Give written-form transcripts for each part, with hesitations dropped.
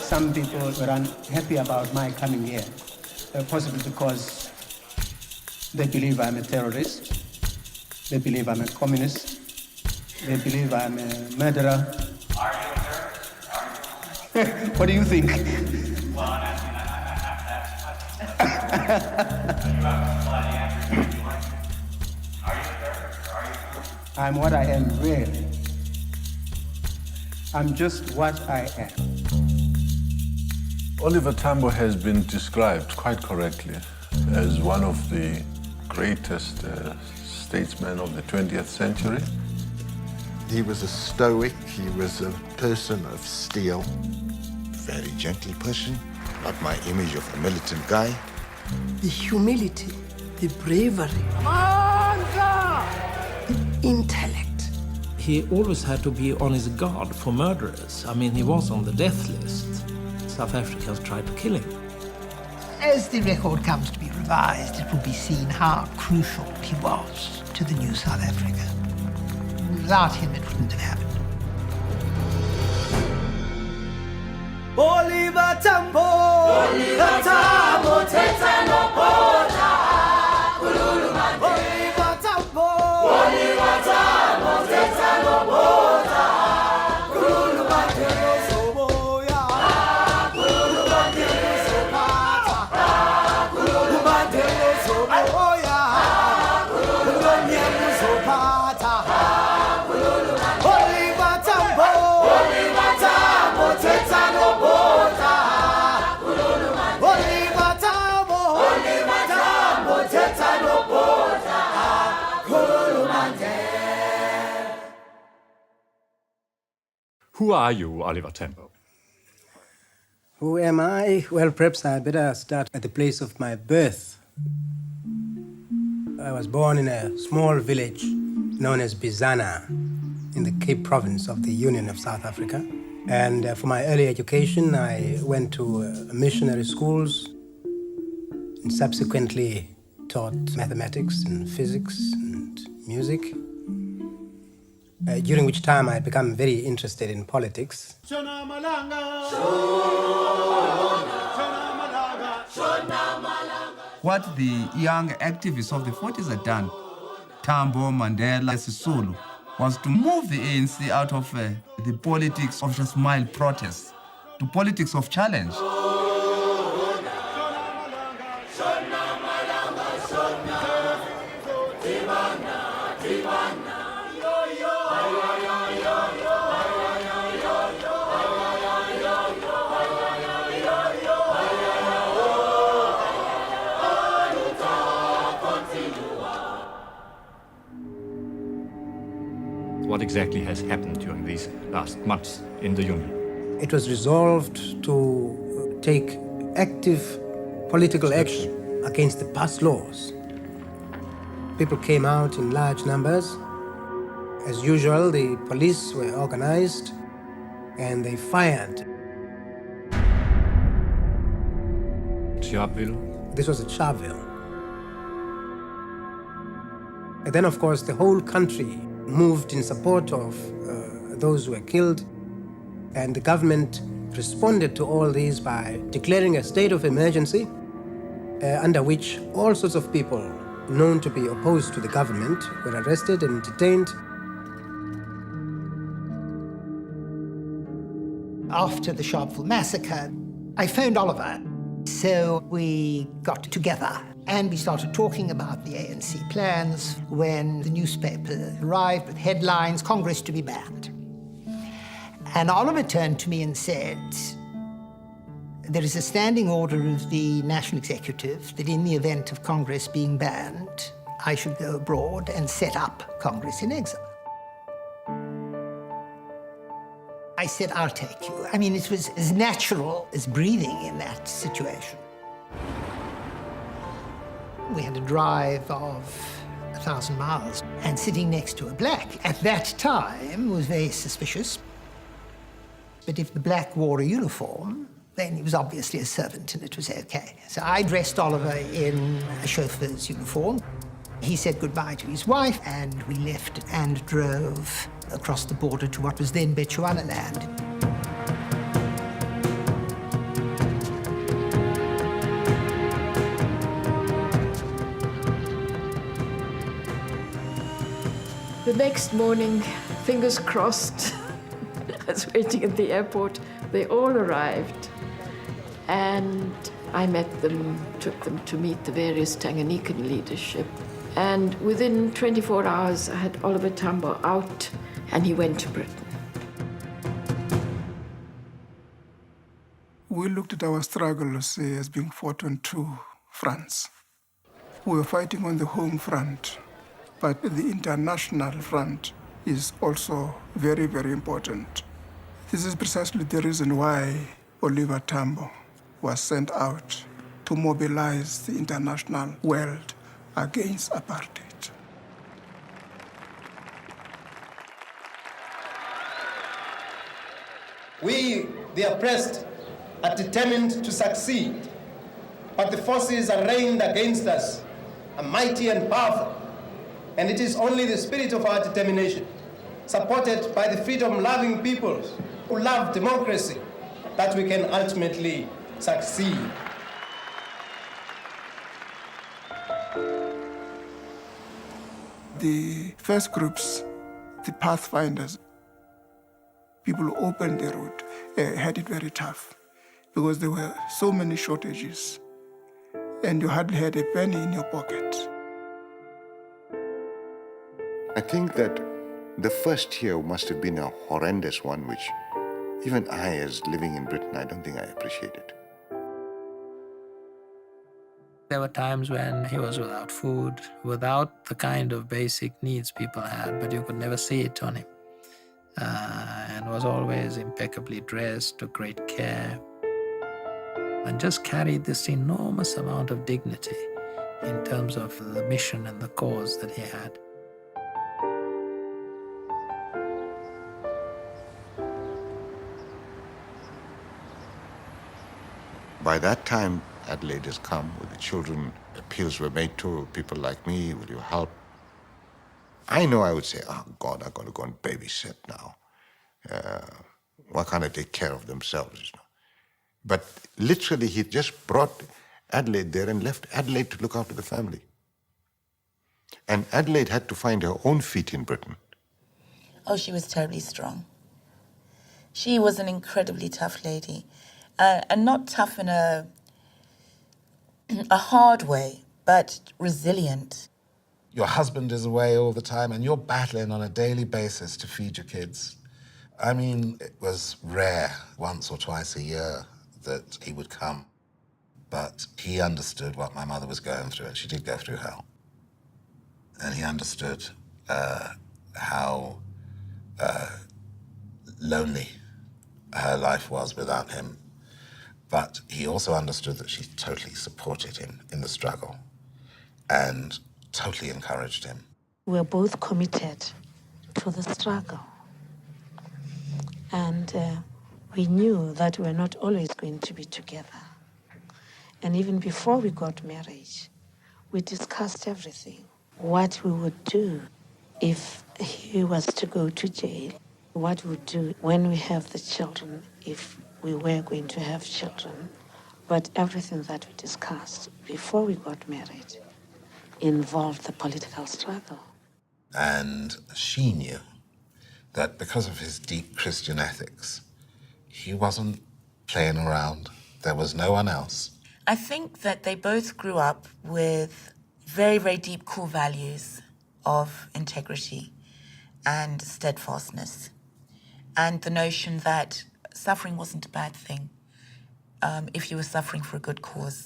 some people were unhappy about my coming here, possibly because they believe I'm a terrorist, they believe I'm a communist, they believe I'm a murderer. Are you a terrorist? Are you? What do you think? Well, I'm asking, I have to you have to apply the answer to you like. Are you a terrorist? Are you? I'm what I am, really. I'm just what I am. Oliver Tambo has been described quite correctly as one of the greatest statesmen of the 20th century. He was a stoic, he was a person of steel. Very gentle person, not my image of a militant guy. The humility, the bravery, the intellect. He always had to be on his guard for murderers. I mean, he was on the death list. South Africans tried to kill him. As the record comes to be revised, it will be seen how crucial he was to the new South Africa. Without him, it wouldn't have happened. Oliver Tambo, Oliver Tambo, teta no boda, kululumande. Oliver Tambo, Oliver Tambo, teta no boda, kululumande. Soboya, kululumande, sobata, kululumande, soboya, kululumande, sobata, Oliver Tambo, Oliver Tambo, teta no boda. Who are you, Oliver Tambo? Who am I? Well, perhaps I better start at the place of my birth. I was born in a small village known as Bizana in the Cape Province of the Union of South Africa. And for my early education, I went to missionary schools and subsequently taught mathematics and physics and music, during which time I had become very interested in politics. What the young activists of the 40s had done, Tambo, Mandela, Sisulu, was to move the ANC out of the politics of just mild protest to politics of challenge. What exactly has happened during these last months in the Union? It was resolved to take active political action against the past laws. People came out in large numbers. As usual, the police were organized and they fired. Sharpeville? This was at Sharpeville. And then, of course, the whole country moved in support of those who were killed, and the government responded to all these by declaring a state of emergency under which all sorts of people known to be opposed to the government were arrested and detained. After the Sharpeville massacre, I phoned Oliver. So we got together and we started talking about the ANC plans when the newspaper arrived with headlines, Congress to be banned. And Oliver turned to me and said, there is a standing order of the National Executive that in the event of Congress being banned, I should go abroad and set up Congress in exile. I said, I'll take you. I mean, it was as natural as breathing in that situation. We had a drive of 1,000 miles, and sitting next to a black at that time was very suspicious. But if the black wore a uniform, then he was obviously a servant and it was okay. So I dressed Oliver in a chauffeur's uniform. He said goodbye to his wife, and we left and drove across the border to what was then Bechuanaland. The next morning, fingers crossed, I was waiting at the airport. They all arrived. And I met them, took them to meet the various Tanganyikan leadership. And within 24 hours, I had Oliver Tambo out, and he went to Britain. We looked at our struggles as being fought on two fronts. We were fighting on the home front, but the international front is also very, very important. This is precisely the reason why Oliver Tambo was sent out to mobilize the international world against apartheid. We, the oppressed, are determined to succeed, but the forces arrayed against us are mighty and powerful, and it is only the spirit of our determination, supported by the freedom-loving peoples who love democracy, that we can ultimately succeed. The first groups, the pathfinders, people who opened the road, had it very tough because there were so many shortages and you hardly had a penny in your pocket. I think that the first year must have been a horrendous one, which even I, as living in Britain, I don't think I appreciated. There were times when he was without food, without the kind of basic needs people had, but you could never see it on him. And was always impeccably dressed, took great care, and just carried this enormous amount of dignity in terms of the mission and the cause that he had. By that time, Adelaide has come with the children. Appeals were made to people like me, will you help? I know I would say, oh God, I've got to go and babysit now. Why can't they take care of themselves? You know? But literally, he just brought Adelaide there and left Adelaide to look after the family. And Adelaide had to find her own feet in Britain. Oh, she was terribly strong. She was an incredibly tough lady. And not tough in a hard way, but resilient. Your husband is away all the time and you're battling on a daily basis to feed your kids. I mean, it was rare, once or twice a year, that he would come. But he understood what my mother was going through, and she did go through hell. And he understood how lonely her life was without him. But he also understood that she totally supported him in the struggle and totally encouraged him. We're both committed to the struggle. And we knew that we're not always going to be together. And even before we got married, we discussed everything. What we would do if he was to go to jail, what we would do when we have the children, if we were going to have children. But everything that we discussed before we got married involved the political struggle. And she knew that because of his deep Christian ethics, he wasn't playing around. There was no one else. I think that they both grew up with very, very deep core values of integrity and steadfastness, and the notion that suffering wasn't a bad thing if you were suffering for a good cause.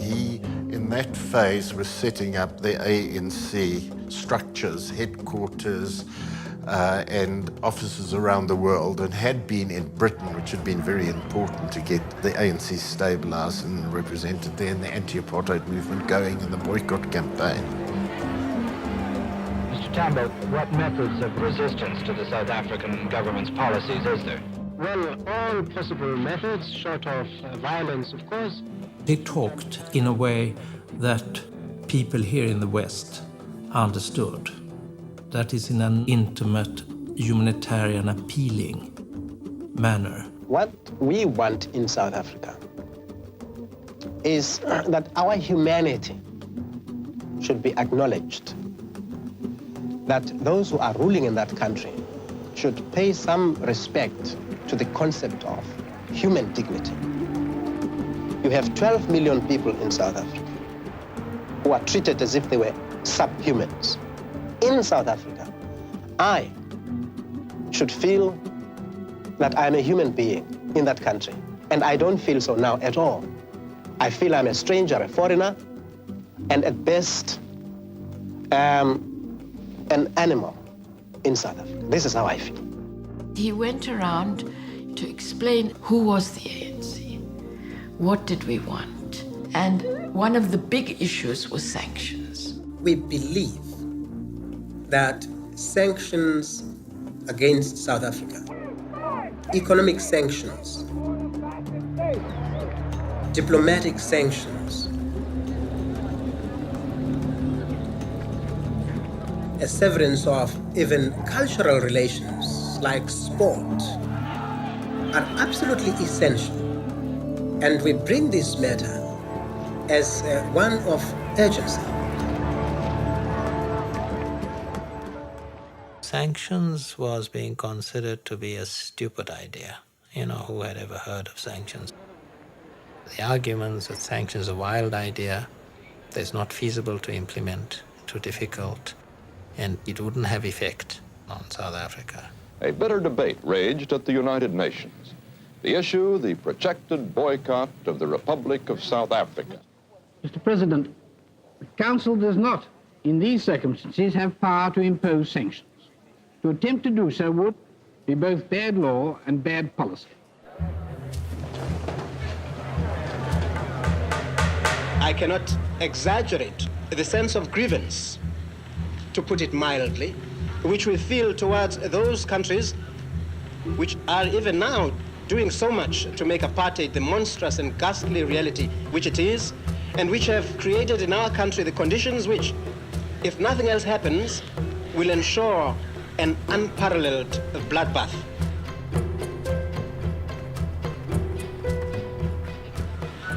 He, in that phase, was setting up the ANC structures, headquarters, and offices around the world, and had been in Britain, which had been very important to get the ANC stabilised and represented there, and the anti-apartheid movement going, and the boycott campaign. Mr. Tambo, what methods of resistance to the South African government's policies is there? Well, all possible methods, short of violence, of course. He talked in a way that people here in the West understood. That is in an intimate, humanitarian, appealing manner. What we want in South Africa is that our humanity should be acknowledged, that those who are ruling in that country should pay some respect to the concept of human dignity. You have 12 million people in South Africa who are treated as if they were subhumans. In South Africa, I should feel that I'm a human being in that country, and I don't feel so now at all. I feel I'm a stranger, a foreigner, and at best, an animal in South Africa. This is how I feel. He went around to explain who was the ANC, what did we want, and one of the big issues was sanctions. We believe that sanctions against South Africa, economic sanctions, diplomatic sanctions, a severance of even cultural relations like sport are absolutely essential. And we bring this matter as one of urgency. Sanctions was being considered to be a stupid idea. Who had ever heard of sanctions? The arguments that sanctions are a wild idea, that it's not feasible to implement, too difficult, and it wouldn't have effect on South Africa. A bitter debate raged at the United Nations. The issue, the projected boycott of the Republic of South Africa. Mr. President, the Council does not, in these circumstances, have power to impose sanctions. To attempt to do so would be both bad law and bad policy. I cannot exaggerate the sense of grievance, to put it mildly, which we feel towards those countries which are even now doing so much to make apartheid the monstrous and ghastly reality which it is, and which have created in our country the conditions which, if nothing else happens, will ensure an unparalleled bloodbath.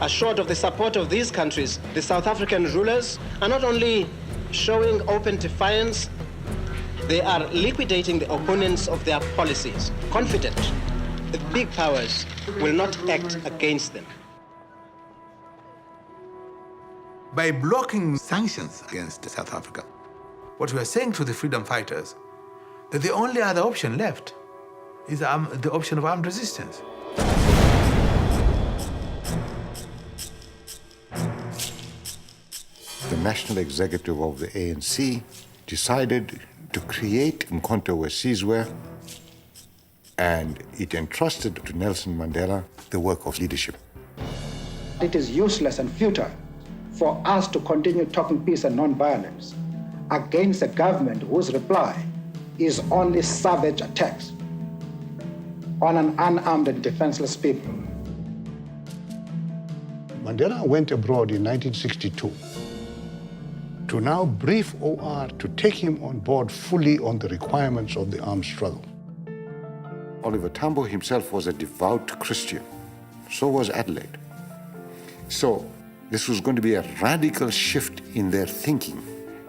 Assured of the support of these countries, the South African rulers are not only showing open defiance, they are liquidating the opponents of their policies, confident the big powers will not act against them. By blocking sanctions against South Africa, what we are saying to the freedom fighters, that the only other option left is the option of armed resistance. The national executive of the ANC decided to create Umkhonto weSizwe, and it entrusted to Nelson Mandela the work of leadership. It is useless and futile for us to continue talking peace and non-violence against a government whose reply is only savage attacks on an unarmed and defenseless people. Mandela went abroad in 1962 to now brief OR to take him on board fully on the requirements of the armed struggle. Oliver Tambo himself was a devout Christian. So was Adelaide. So this was going to be a radical shift in their thinking.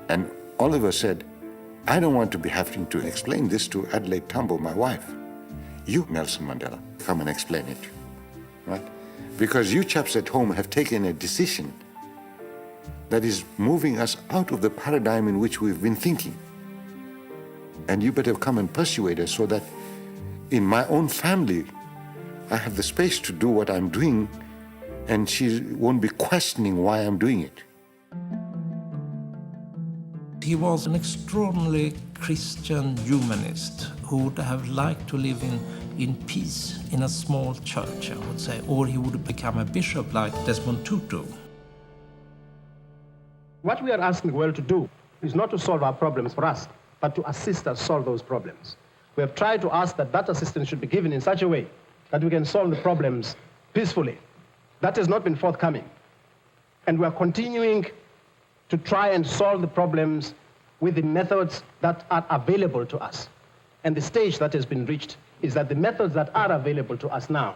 And Oliver said, I don't want to be having to explain this to Adelaide Tambo, my wife. You, Nelson Mandela, come and explain it, right? Because you chaps at home have taken a decision that is moving us out of the paradigm in which we've been thinking. And you better come and persuade us so that in my own family, I have the space to do what I'm doing, and she won't be questioning why I'm doing it. He was an extraordinarily Christian humanist who would have liked to live in peace in a small church, I would say, or he would become a bishop like Desmond Tutu. What we are asking the world to do is not to solve our problems for us, but to assist us solve those problems. We have tried to ask that that assistance should be given in such a way that we can solve the problems peacefully. That has not been forthcoming. And we are continuing to try and solve the problems with the methods that are available to us. And the stage that has been reached is that the methods that are available to us now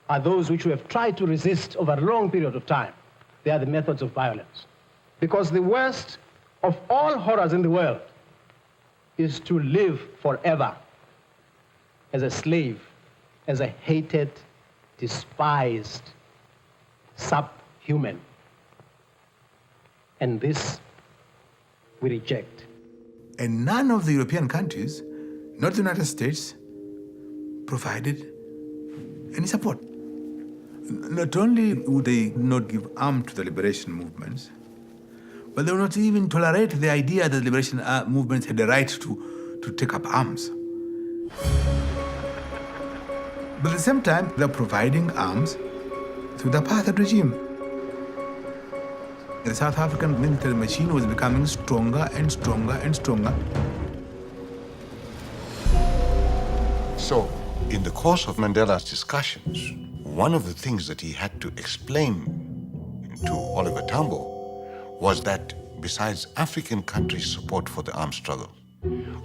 are those which we have tried to resist over a long period of time. They are the methods of violence. Because the worst of all horrors in the world is to live forever as a slave, as a hated, despised, subhuman. And this we reject. And none of the European countries, not the United States, provided any support. Not only would they not give arms to the liberation movements, but they would not even tolerate the idea that liberation movements had the right to take up arms. But at the same time, they're providing arms to the apartheid regime. The South African military machine was becoming stronger and stronger and stronger. So, in the course of Mandela's discussions, one of the things that he had to explain to Oliver Tambo was that besides African countries' support for the armed struggle,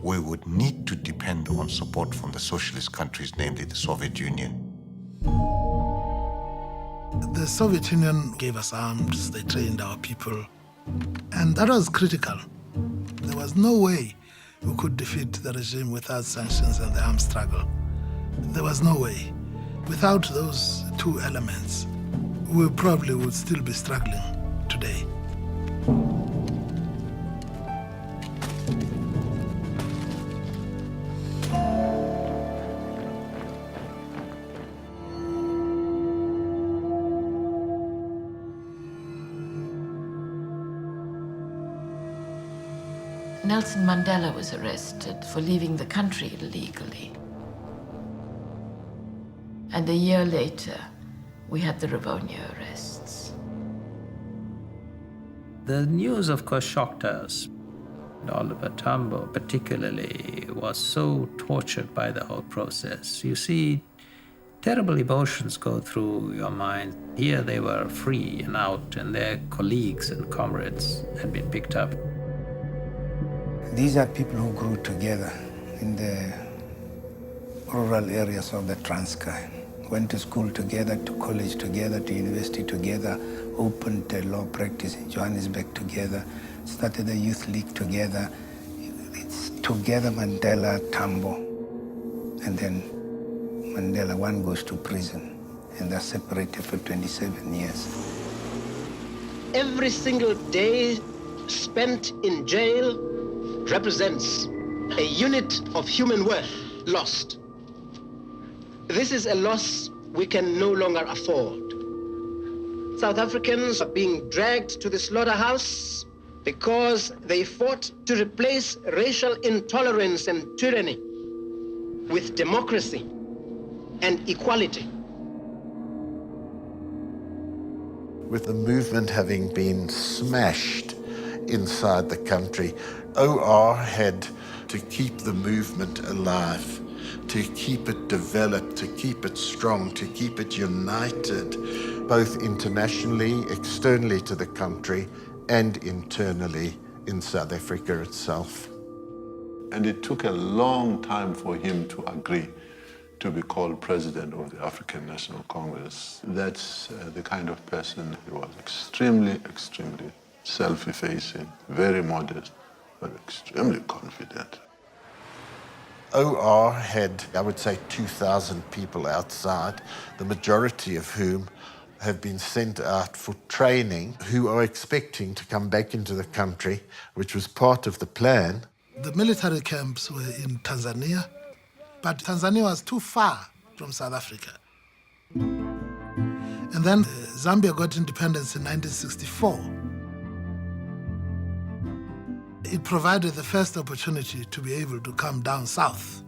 we would need to depend on support from the socialist countries, namely the Soviet Union. The Soviet Union gave us arms, they trained our people, and that was critical. There was no way we could defeat the regime without sanctions and the armed struggle. There was no way. Without those two elements, we probably would still be struggling today. Nelson Mandela was arrested for leaving the country illegally. And a year later, we had the Rivonia arrests. The news, of course, shocked us. Oliver Tambo particularly was so tortured by the whole process. You see, terrible emotions go through your mind. Here they were free and out, and their colleagues and comrades had been picked up. These are people who grew together in the rural areas of the Transkei. Went to school together, to college together, to university together, opened law practice in Johannesburg together, started the youth league together. It's together Mandela, Tambo, and then Mandela, one goes to prison, and they're separated for 27 years. Every single day spent in jail represents a unit of human worth lost. This is a loss we can no longer afford. South Africans are being dragged to the slaughterhouse because they fought to replace racial intolerance and tyranny with democracy and equality. With the movement having been smashed inside the country, OR had to keep the movement alive, to keep it developed, to keep it strong, to keep it united, both internationally, externally to the country, and internally in South Africa itself. And it took a long time for him to agree to be called president of the African National Congress. That's the kind of person he was. Extremely, extremely self-effacing, very modest, but extremely confident. OR had, I would say, 2,000 people outside, the majority of whom have been sent out for training, who are expecting to come back into the country, which was part of the plan. The military camps were in Tanzania, but Tanzania was too far from South Africa. And then Zambia got independence in 1964. It provided the first opportunity to be able to come down south.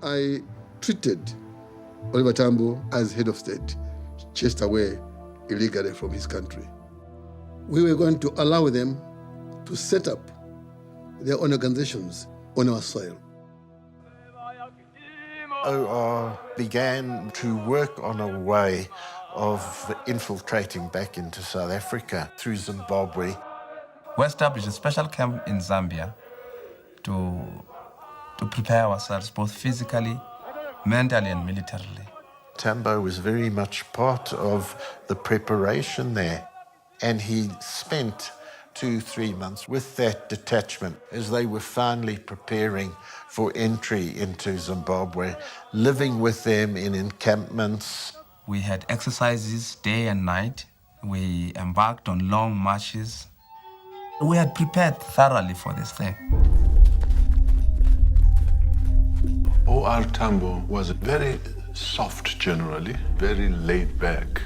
I treated Oliver Tambo as head of state, chased away illegally from his country. We were going to allow them to set up their own organizations on our soil. OR began to work on a way of infiltrating back into South Africa through Zimbabwe. We established a special camp in Zambia to prepare ourselves both physically mentally and militarily. Tambo was very much part of the preparation there, and he spent 2-3 months with that detachment as they were finally preparing for entry into Zimbabwe, living with them in encampments. We had exercises day and night. We embarked on long marches. We had prepared thoroughly for this thing. O.R. Tambo was very soft generally, very laid back.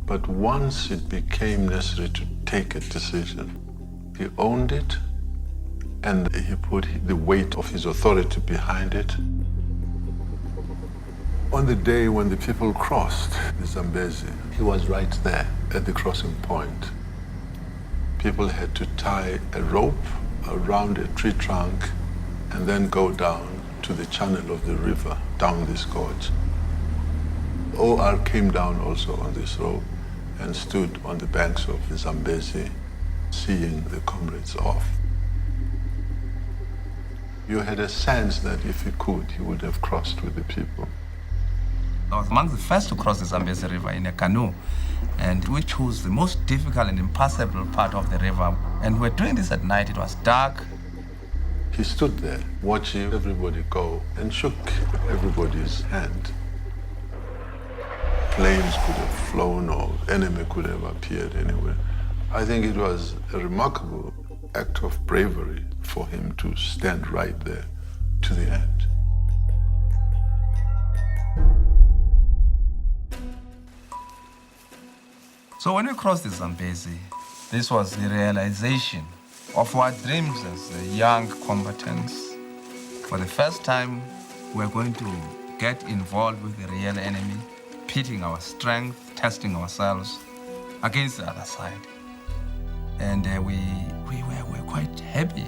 But once it became necessary to take a decision, he owned it and he put the weight of his authority behind it. On the day when the people crossed the Zambezi, he was right there at the crossing point. People had to tie a rope around a tree trunk and then go down to the channel of the river, down this gorge. O.R. came down also on this rope and stood on the banks of the Zambezi, seeing the comrades off. You had a sense that if he could, he would have crossed with the people. I was among the first to cross the Zambezi River in a canoe, and we chose the most difficult and impassable part of the river. And we were doing this at night. It was dark. He stood there, watching everybody go, and shook everybody's hand. Planes could have flown or enemy could have appeared anywhere. I think it was a remarkable act of bravery for him to stand right there to the end. So when we crossed the Zambezi, this was the realization of our dreams as young combatants. For the first time, we're going to get involved with the real enemy, pitting our strength, testing ourselves against the other side. And we were quite happy.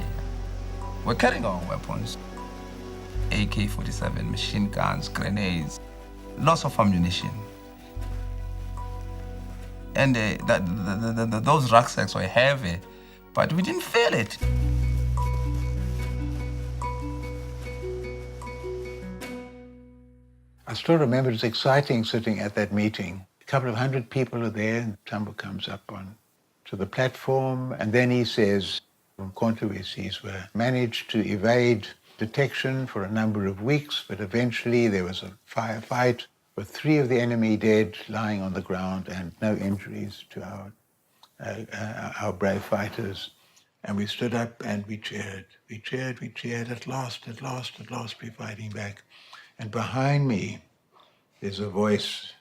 We're carrying our weapons, AK-47, machine guns, grenades, lots of ammunition. And those rucksacks were heavy, but we didn't feel it. I still remember it was exciting sitting at that meeting. A couple of hundred people are there, and Tambo comes up on to the platform, and then he says, controversies were managed to evade detection for a number of weeks, but eventually there was a firefight with 3 of the enemy dead, lying on the ground, and no injuries to our brave fighters. And we stood up and we cheered. We cheered. At last, we're fighting back. And behind me, there's a voice,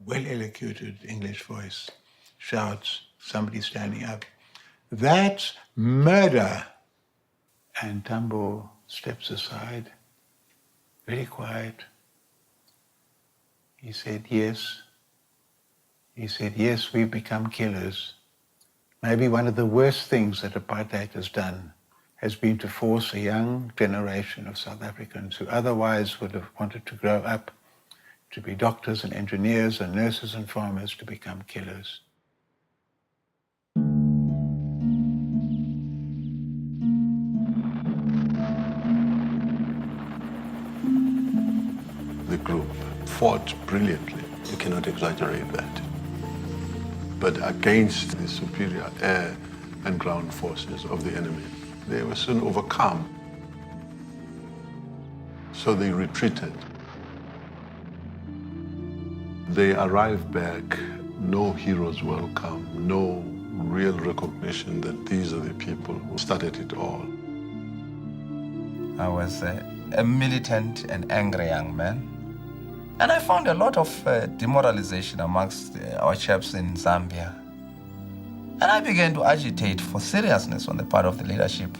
well-elocuted English voice, shouts, somebody standing up, "That's murder!" And Tambo steps aside, very quiet. He said, yes. He said, yes, we've become killers. Maybe one of the worst things that apartheid has done has been to force a young generation of South Africans who otherwise would have wanted to grow up to be doctors and engineers and nurses and farmers to become killers. The group fought brilliantly. You cannot exaggerate that. But against the superior air and ground forces of the enemy, they were soon overcome. So they retreated. They arrived back, no heroes welcome, no real recognition that these are the people who started it all. I was a militant and angry young man. And I found a lot of demoralization amongst our chaps in Zambia. And I began to agitate for seriousness on the part of the leadership.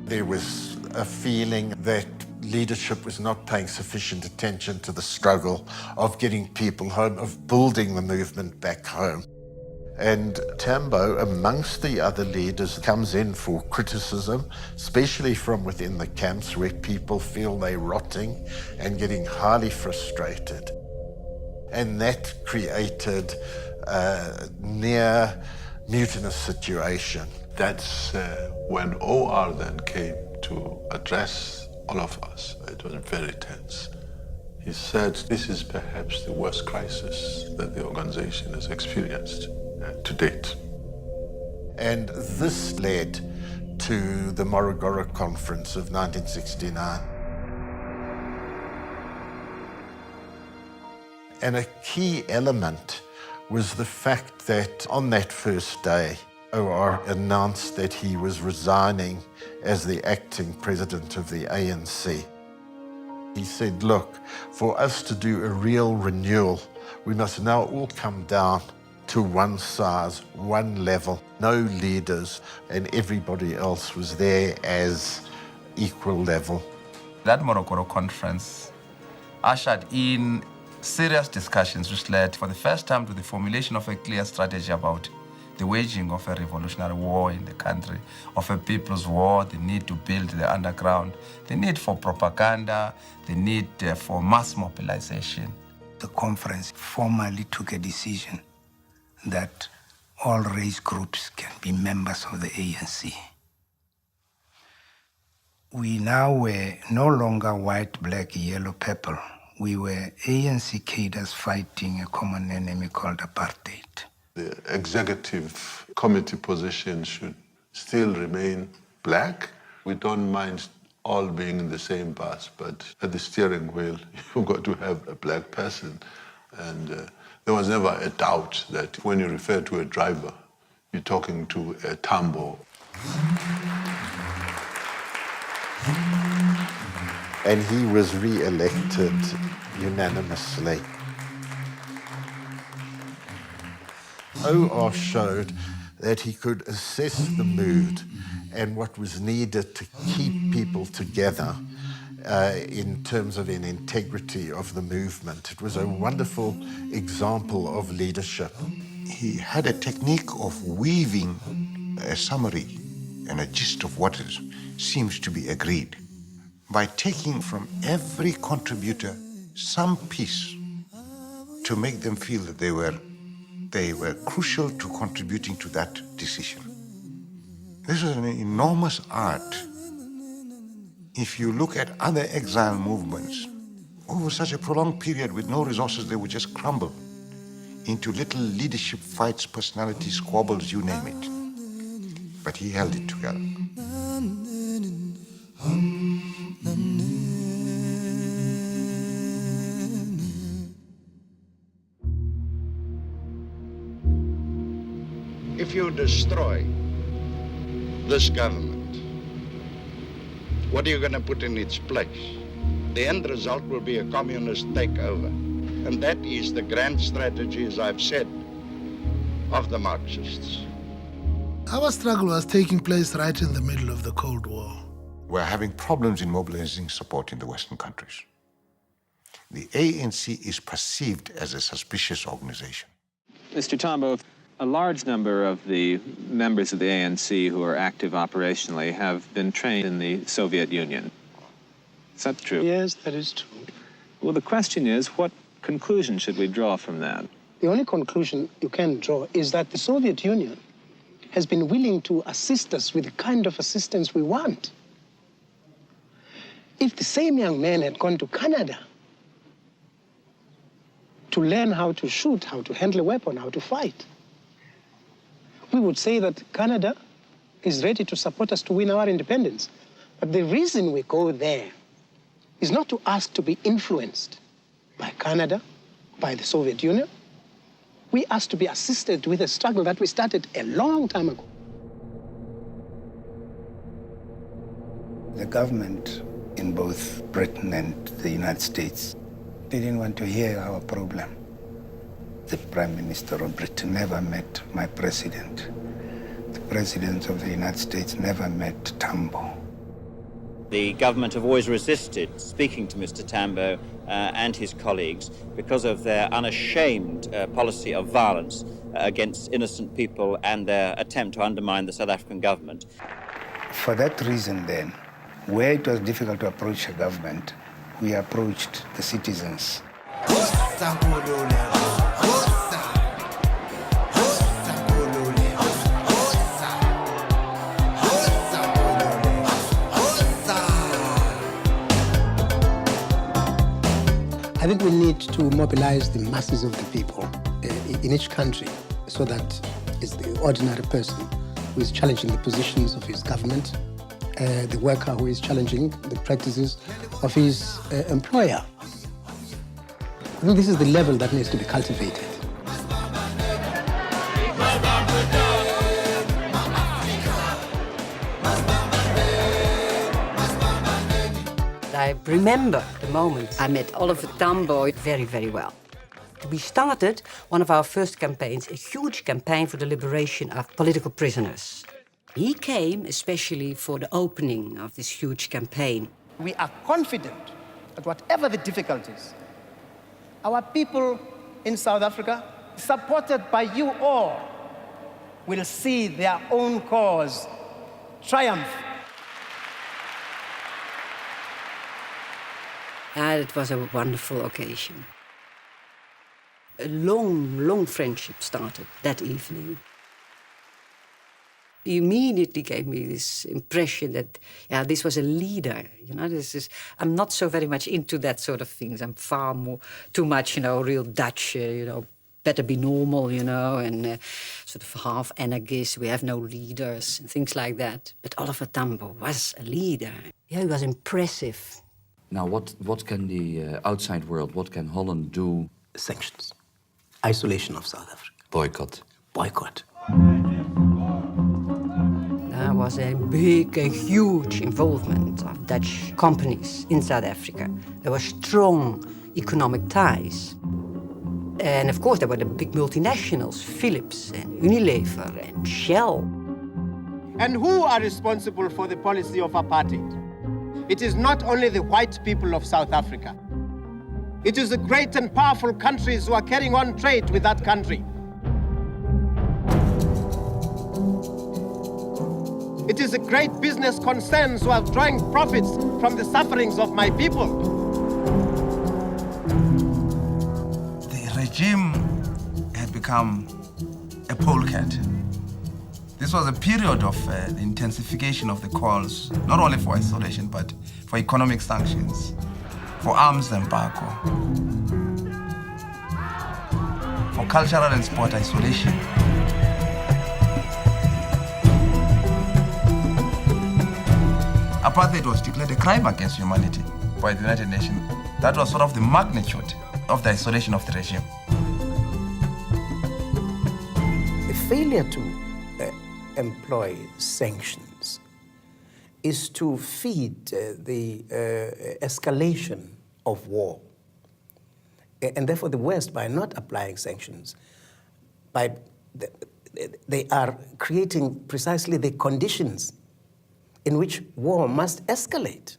There was a feeling that leadership was not paying sufficient attention to the struggle of getting people home, of building the movement back home. And Tambo, amongst the other leaders, comes in for criticism, especially from within the camps where people feel they're rotting and getting highly frustrated. And that created a near mutinous situation. That's when OR then came to address all of us. It was very tense. He said this is perhaps the worst crisis that the organization has experienced to date. And this led to the Morogoro Conference of 1969. And a key element was the fact that on that first day, OR announced that he was resigning as the acting president of the ANC. He said, look, for us to do a real renewal, we must now all come down to one size, one level, no leaders, and everybody else was there as equal level. That Morogoro conference ushered in serious discussions which led for the first time to the formulation of a clear strategy about the waging of a revolutionary war in the country, of a people's war, the need to build the underground, the need for propaganda, the need for mass mobilization. The conference formally took a decision that all race groups can be members of the ANC. We now were no longer white, black, yellow, purple. We were ANC cadres fighting a common enemy called apartheid. The executive committee position should still remain black. We don't mind all being in the same bus, but at the steering wheel, you've got to have a black person. And there was never a doubt that when you refer to a driver, you're talking to a Tambo. And he was re-elected unanimously. OR showed that he could assess the mood and what was needed to keep people together in terms of an integrity of the movement. It was a wonderful example of leadership. He had a technique of weaving a summary and a gist of what seems to be agreed by taking from every contributor some piece to make them feel that they were crucial to contributing to that decision. This is an enormous art. If you look at other exile movements, over such a prolonged period with no resources, they would just crumble into little leadership fights, personality squabbles, you name it. But he held it together. If you destroy this government, what are you going to put in its place? The end result will be a communist takeover. And that is the grand strategy, as I've said, of the Marxists. Our struggle was taking place right in the middle of the Cold War. We're having problems in mobilizing support in the Western countries. The ANC is perceived as a suspicious organization. Mr. Tambo, a large number of the members of the ANC who are active operationally have been trained in the Soviet Union. Is that true? Yes, that is true. Well, the question is, what conclusion should we draw from that? The only conclusion you can draw is that the Soviet Union has been willing to assist us with the kind of assistance we want. If the same young man had gone to Canada to learn how to shoot, how to handle a weapon, how to fight, we would say that Canada is ready to support us to win our independence. But the reason we go there is not to ask to be influenced by Canada, by the Soviet Union. We ask to be assisted with a struggle that we started a long time ago. The government in both Britain and the United States didn't want to hear our problem. The Prime Minister of Britain never met my president. The President of the United States never met Tambo. The government have always resisted speaking to Mr. Tambo and his colleagues because of their unashamed policy of violence against innocent people and their attempt to undermine the South African government. For that reason then, where it was difficult to approach a government, we approached the citizens. think we need to mobilize the masses of the people in each country so that it's the ordinary person who is challenging the positions of his government, the worker who is challenging the practices of his employer. I think this is the level that needs to be cultivated. I remember the moment I met Oliver Tambo very, very well. We started one of our first campaigns, a huge campaign for the liberation of political prisoners. He came especially for the opening of this huge campaign. We are confident that whatever the difficulties, our people in South Africa, supported by you all, will see their own cause triumph. And it was a wonderful occasion. A long, long friendship started that evening. He immediately gave me this impression that, yeah, this was a leader. You know, I'm not so very much into that sort of things. I'm far more, too much, you know, real Dutch, you know, better be normal, you know, and sort of half anarchist. We have no leaders and things like that. But Oliver Tambo was a leader. Yeah, he was impressive. Now, what can the outside world, what can Holland do? Sanctions. Isolation of South Africa. Boycott. Boycott. There was a big, a huge involvement of Dutch companies in South Africa. There were strong economic ties. And of course, there were the big multinationals, Philips and Unilever and Shell. And who are responsible for the policy of apartheid? It is not only the white people of South Africa. It is the great and powerful countries who are carrying on trade with that country. It is the great business concerns who are drawing profits from the sufferings of my people. The regime had become a polecat. This was a period of intensification of the calls, not only for isolation, but for economic sanctions, for arms embargo, for cultural and sport isolation. Apartheid was declared a crime against humanity by the United Nations. That was sort of the magnitude of the isolation of the regime. The failure to employ sanctions is to feed the escalation of war. And therefore the West, by not applying sanctions, they are creating precisely the conditions in which war must escalate.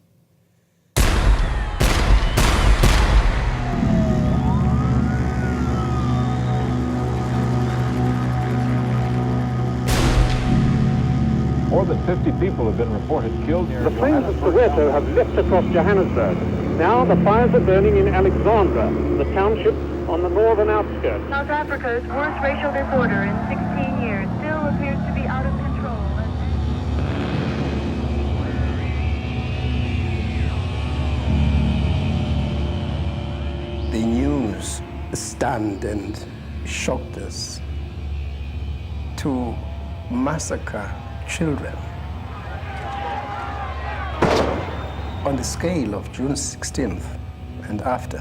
More than 50 people have been reported killed near The flames of Soweto have leapt across Johannesburg. Now the fires are burning in Alexandra, the township on the northern outskirts. South Africa's worst racial disorder in 16 years still appears to be out of control. The news stunned and shocked us to massacre children on the scale of June 16th and after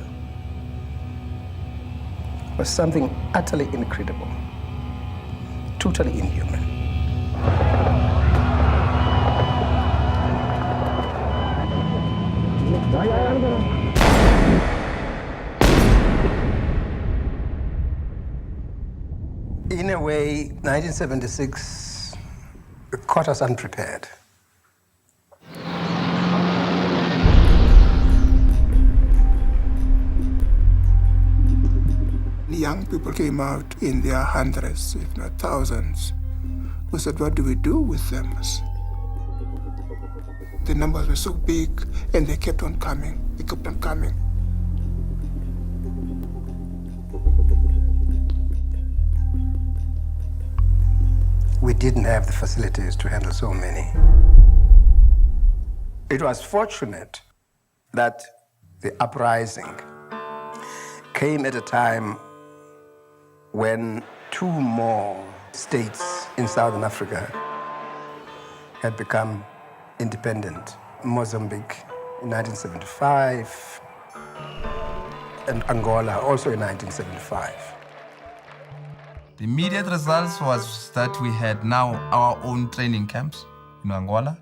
was something utterly incredible, totally inhuman. In a way, 1976 caught us unprepared. The young people came out in their hundreds, if not thousands. We said, what do we do with them? The numbers were so big, and they kept on coming. They kept on coming. We didn't have the facilities to handle so many. It was fortunate that the uprising came at a time when two more states in Southern Africa had become independent. Mozambique in 1975 and Angola also in 1975. The immediate results was that we had now our own training camps in Angola.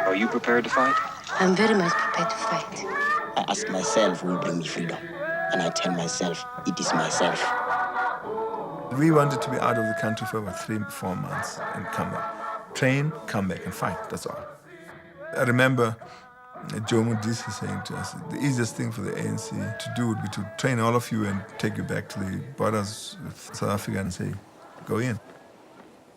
Are you prepared to fight? I'm very much prepared to fight. I ask myself who will bring me freedom. And I tell myself, it is myself. We wanted to be out of the country for about 3-4 months and come back. Train, come back and fight, that's all. I remember Joe Modise saying to us, the easiest thing for the ANC to do would be to train all of you and take you back to the borders with South Africa and say, go in.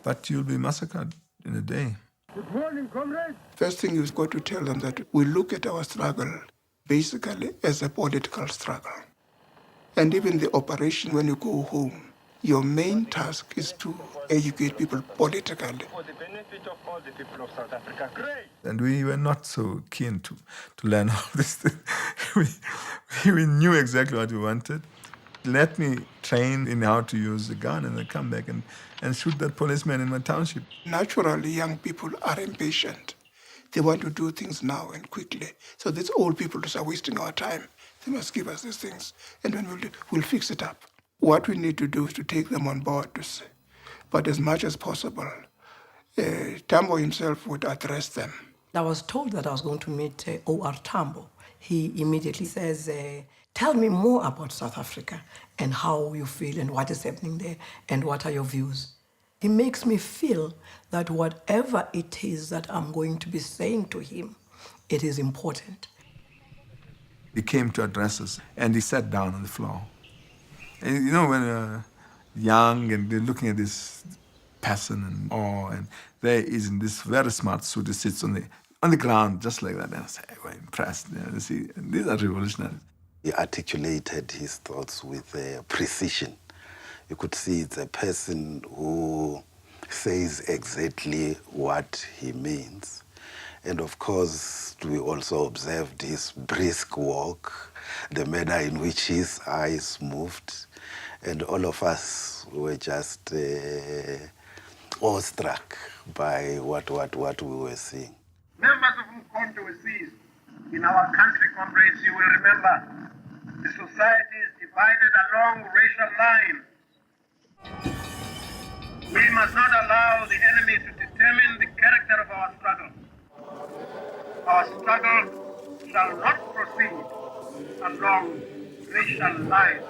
But you'll be massacred in a day. Good morning, comrades. First thing you've got to tell them that we look at our struggle basically as a political struggle. And even the operation when you go home, your main task is to educate people politically. For the benefit of all the people of South Africa. Great! And we were not so keen to learn all this thing. we knew exactly what we wanted. Let me train in how to use the gun and then come back and shoot that policeman in my township. Naturally, young people are impatient. They want to do things now and quickly. So these old people are wasting our time. They must give us these things, and then we'll fix it up. What we need to do is to take them on board, but as much as possible, Tambo himself would address them. I was told that I was going to meet O.R. Tambo. He immediately says, tell me more about South Africa and how you feel and what is happening there and what are your views. He makes me feel that whatever it is that I'm going to be saying to him, it is important. He came to address us and he sat down on the floor. And you know, when you're young and they're looking at this person and awe, and there is in this very smart suit, he sits on the ground just like that. And I say, we're impressed. You see, these are revolutionaries. He articulated his thoughts with precision. You could see it's a person who says exactly what he means. And of course, we also observed his brisk walk, the manner in which his eyes moved, and all of us were just awestruck by what we were seeing. Members of Umkhonto were seized. In our country, comrades, you will remember, the society is divided along racial lines. We must not allow the enemy to determine the character of our struggle. Our struggle shall not proceed along racial lines.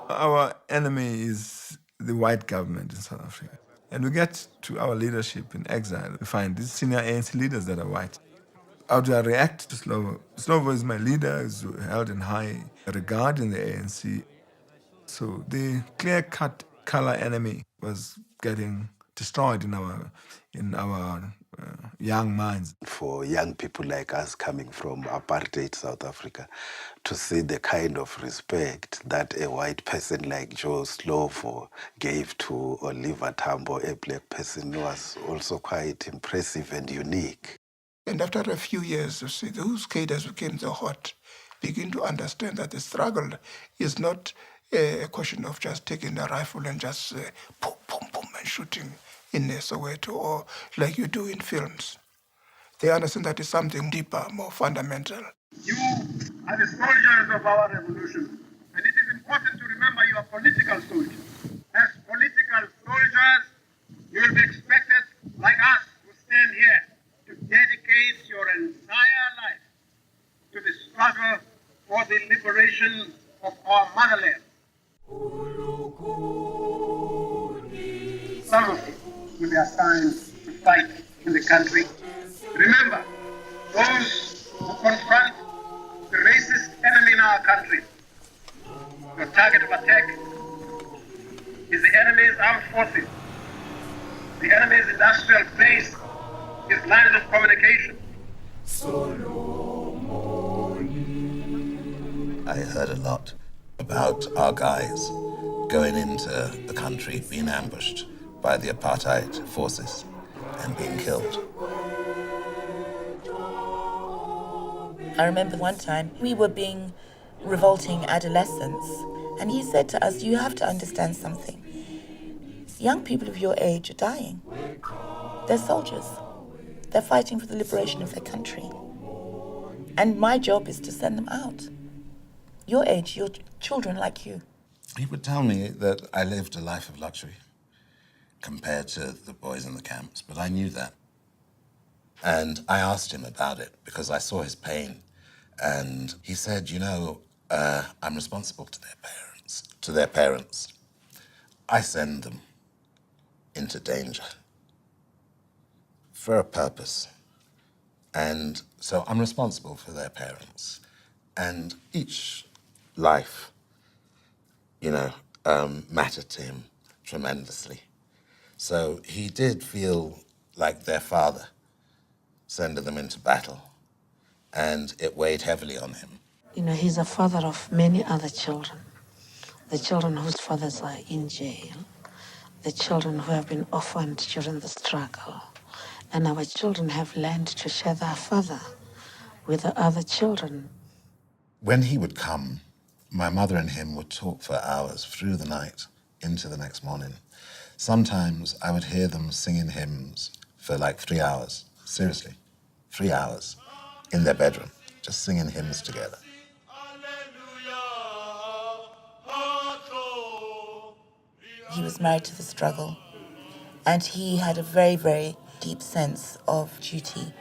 Our enemy is the white government in South Africa. And we get to our leadership in exile. We find these senior ANC leaders that are white. How do I react to Slovo? Slovo is my leader, is held in high regard in the ANC. So the clear-cut color enemy was getting destroyed in our young minds. For young people like us coming from apartheid South Africa, to see the kind of respect that a white person like Joe Slovo gave to Oliver Tambo, a black person, was also quite impressive and unique. And after a few years, you see, those cadres became so hot, begin to understand that the struggle is not a question of just taking a rifle and just boom, boom, boom, and shooting in Soweto, or like you do in films. They understand that it's something deeper, more fundamental. You are the soldiers of our revolution, and it is important to remember you are political soldiers. As political soldiers, you will be expected, like us, to stand here to dedicate your entire life to the struggle for the liberation of our motherland. Some of you will be assigned to fight in the country. Remember, those who confront the racist enemy in our country, your target of attack is the enemy's armed forces, the enemy's industrial base, his lines of communication. I heard a lot about our guys going into the country, being ambushed by the apartheid forces and being killed. I remember one time we were being revolting adolescents, and he said to us, you have to understand something. Young people of your age are dying. They're soldiers. They're fighting for the liberation of their country. And my job is to send them out. Your age, your children like you. He would tell me that I lived a life of luxury compared to the boys in the camps, but I knew that. And I asked him about it because I saw his pain. And he said, you know, I'm responsible to their parents. I send them into danger for a purpose. And so I'm responsible for their parents. And each life, you know, mattered to him tremendously. So he did feel like their father, sending them into battle, and it weighed heavily on him. You know, he's a father of many other children. The children whose fathers are in jail, the children who have been orphaned during the struggle, and our children have learned to share their father with the other children. When he would come, my mother and him would talk for hours through the night into the next morning. Sometimes I would hear them singing hymns for like 3 hours. Seriously, 3 hours in their bedroom, just singing hymns together. He was married to the struggle, and he had a very, very deep sense of duty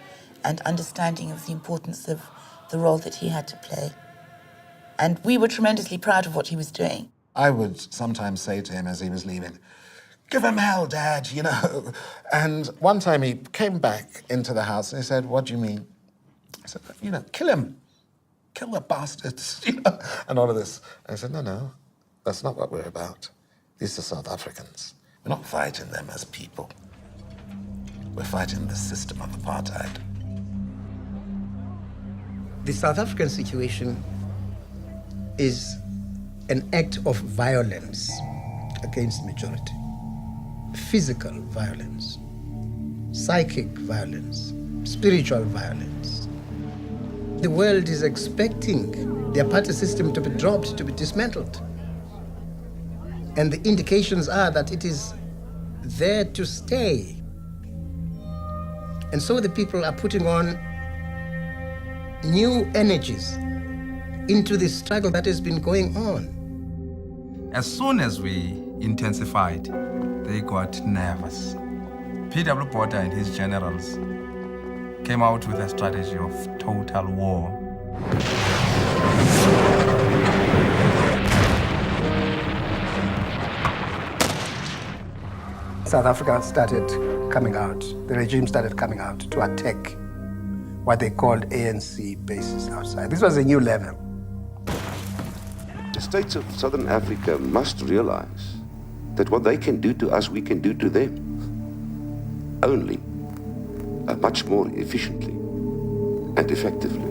and understanding of the importance of the role that he had to play. And we were tremendously proud of what he was doing. I would sometimes say to him as he was leaving, "Give him hell, Dad," you know. And one time he came back into the house and he said, "What do you mean?" I said, "You know, kill him. Kill the bastards," you know, and all of this. And I said, no, that's not what we're about. These are South Africans. We're not fighting them as people. We're fighting the system of apartheid. The South African situation is an act of violence against the majority. Physical violence, psychic violence, spiritual violence. The world is expecting the apartheid system to be dropped, to be dismantled. And the indications are that it is there to stay. And so the people are putting on new energies into the struggle that has been going on. As soon as we intensified, they got nervous. P.W. Botha and his generals came out with a strategy of total war. South Africa started coming out, the regime started coming out to attack what they called ANC bases outside. This was a new level. The states of Southern Africa must realize that what they can do to us, we can do to them. Only much more efficiently and effectively.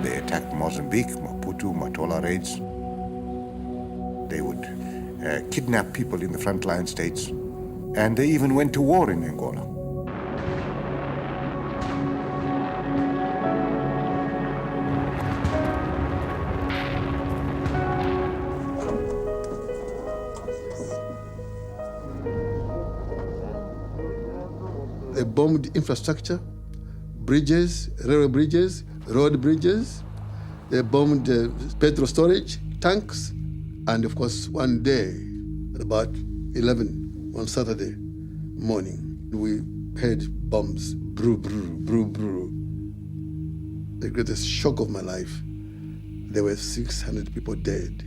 They attacked Mozambique, Maputo, Matola raids. They would kidnap people in the frontline states, and they even went to war in Angola. They bombed infrastructure, bridges, railway bridges, road bridges. They bombed petrol storage tanks. And of course, one day, at about 11 on Saturday morning, we heard bombs, brew, brew, brew, brew. The greatest shock of my life. There were 600 people dead.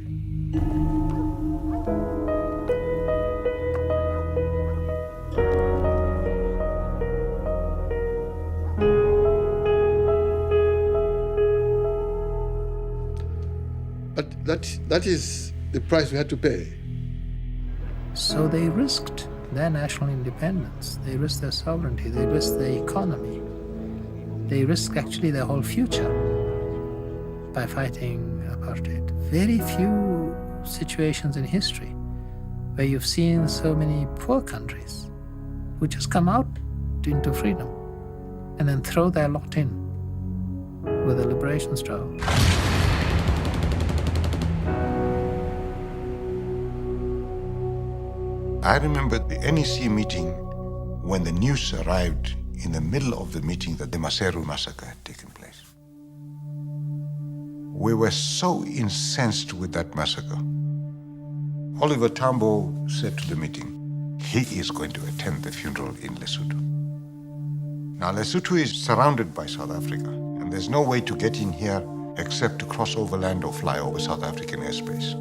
But that is the price we had to pay. So they risked their national independence, they risked their sovereignty, they risked their economy they risk actually their whole future by fighting apartheid. Very few situations in history where you've seen so many poor countries who just come out into freedom and then throw their lot in with a liberation struggle. I remember the NEC meeting when the news arrived in the middle of the meeting that the Maseru massacre had taken place. We were so incensed with that massacre. Oliver Tambo said to the meeting, he is going to attend the funeral in Lesotho. Now, Lesotho is surrounded by South Africa, and there's no way to get in here except to cross overland or fly over South African airspace.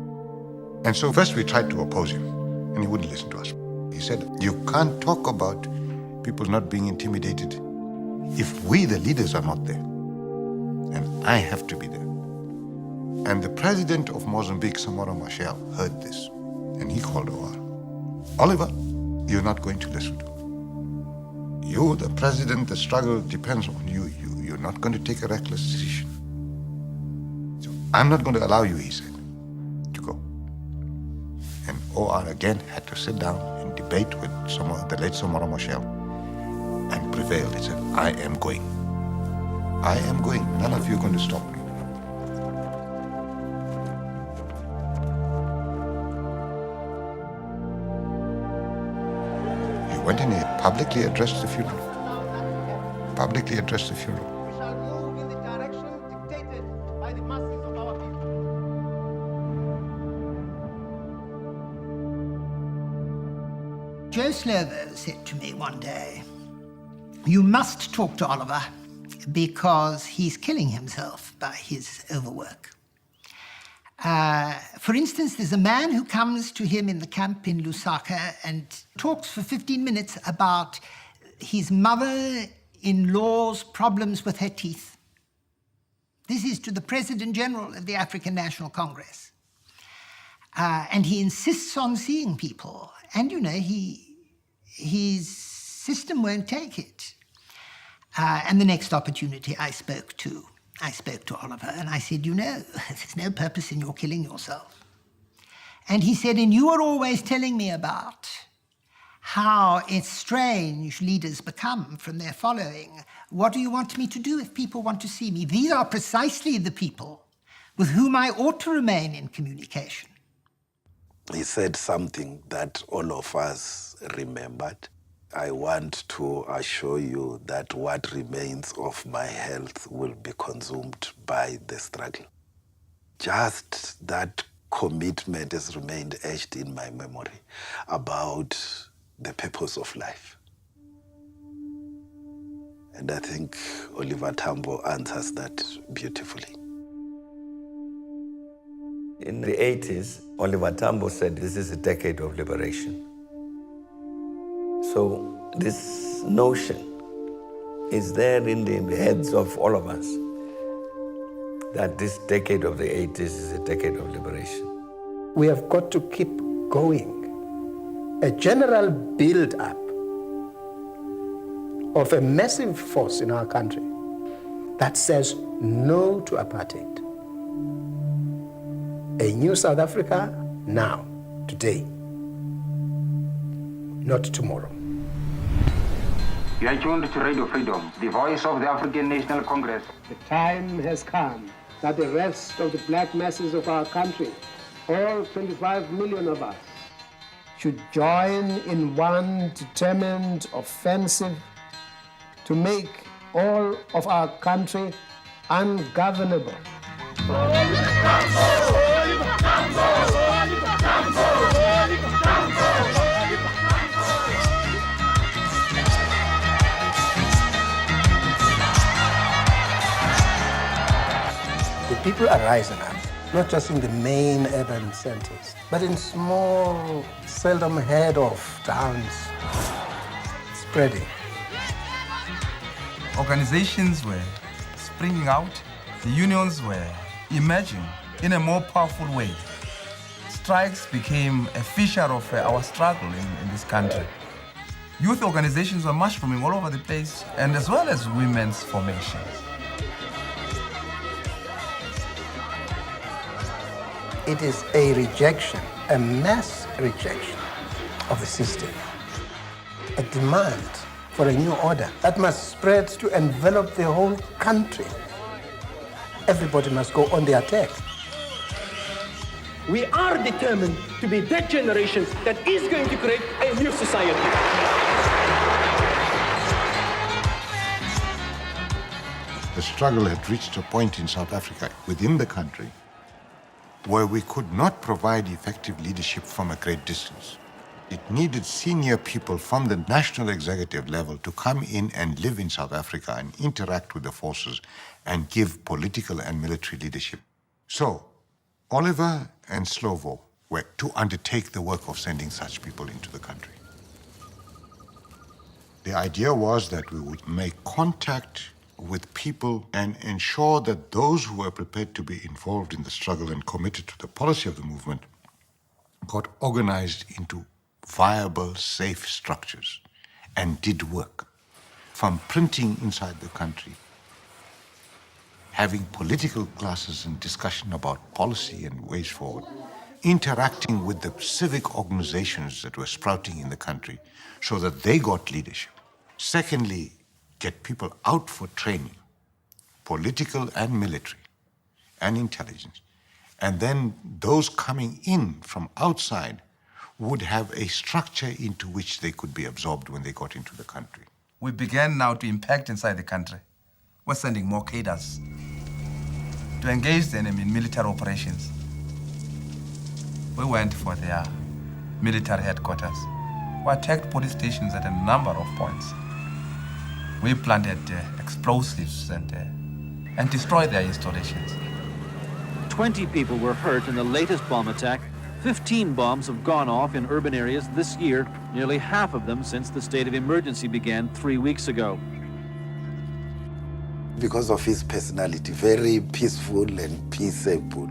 And so first we tried to oppose him, and he wouldn't listen to us. He said, you can't talk about people not being intimidated if we, the leaders, are not there. And I have to be there. And the president of Mozambique, Samora Machel, heard this, and he called OR. Oliver, you're not going to Lesotho. You, the president, the struggle depends on you. You're not going to take a reckless decision. So I'm not going to allow you, he said, to go. And OR again had to sit down and debate with the late Samora Machel and prevailed. He said, I am going. I am going. None of you are going to stop me. He went and he publicly addressed the funeral. Publicly addressed the funeral. We shall move in the direction dictated by the masses of our people. Joe Slovo said to me one day, you must talk to Oliver because he's killing himself by his overwork. For instance, there's a man who comes to him in the camp in Lusaka and talks for 15 minutes about his mother-in-law's problems with her teeth. This is to the President General of the African National Congress. And he insists on seeing people. And, you know, his system won't take it. And the next opportunity I spoke to Oliver, and I said, you know, there's no purpose in your killing yourself. And he said, and you are always telling me about how it's strange leaders become from their following. What do you want me to do if people want to see me? These are precisely the people with whom I ought to remain in communication. He said something that all of us remembered. I want to assure you that what remains of my health will be consumed by the struggle. Just that commitment has remained etched in my memory about the purpose of life. And I think Oliver Tambo answers that beautifully. In the 80s, Oliver Tambo said this is a decade of liberation. So this notion is there in the heads of all of us, that this decade of the 80s is a decade of liberation. We have got to keep going. A general build-up of a massive force in our country that says no to apartheid. A new South Africa now, today, not tomorrow. You are tuned to Radio Freedom, the voice of the African National Congress. The time has come that the rest of the black masses of our country, all 25 million of us, should join in one determined offensive to make all of our country ungovernable. The people are rising up, not just in the main urban centers, but in small, seldom heard of towns, spreading. Organizations were springing out, the unions were emerging in a more powerful way. Strikes became a feature of our struggle in this country. Youth organizations were mushrooming all over the place, and as well as women's formations. It is a rejection, a mass rejection of the system, a demand for a new order that must spread to envelop the whole country. Everybody must go on the attack. We are determined to be that generation that is going to create a new society. The struggle had reached a point in South Africa, within the country, where we could not provide effective leadership from a great distance. It needed senior people from the national executive level to come in and live in South Africa and interact with the forces and give political and military leadership. So, Oliver and Slovo were to undertake the work of sending such people into the country. The idea was that we would make contact with people and ensure that those who were prepared to be involved in the struggle and committed to the policy of the movement got organized into viable, safe structures and did work. From printing inside the country, having political classes and discussion about policy and ways forward, interacting with the civic organizations that were sprouting in the country so that they got leadership. Secondly, get people out for training, political and military, and intelligence. And then those coming in from outside would have a structure into which they could be absorbed when they got into the country. We began now to impact inside the country. We're sending more cadres to engage the enemy in military operations. We went for their military headquarters. We attacked police stations at a number of points. We planted explosives and destroyed their installations. 20 people were hurt in the latest bomb attack. 15 bombs have gone off in urban areas this year, nearly half of them since the state of emergency began 3 weeks ago. Because of his personality, very peaceful and peaceable.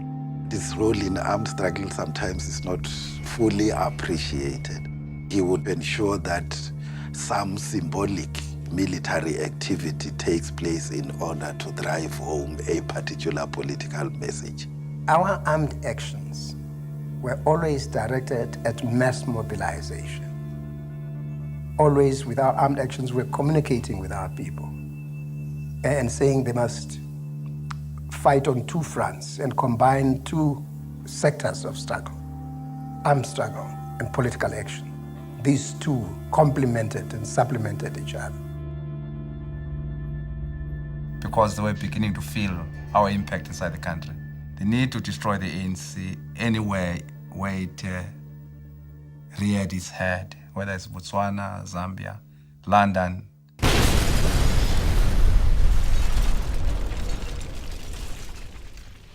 His role in armed struggle sometimes is not fully appreciated. He would ensure that some symbolic military activity takes place in order to drive home a particular political message. Our armed actions were always directed at mass mobilization. Always with our armed actions, we're communicating with our people and saying they must fight on two fronts and combine two sectors of struggle, armed struggle and political action. These two complemented and supplemented each other. Because they were beginning to feel our impact inside the country. The need to destroy the ANC anywhere where it reared its head, whether it's Botswana, Zambia, London.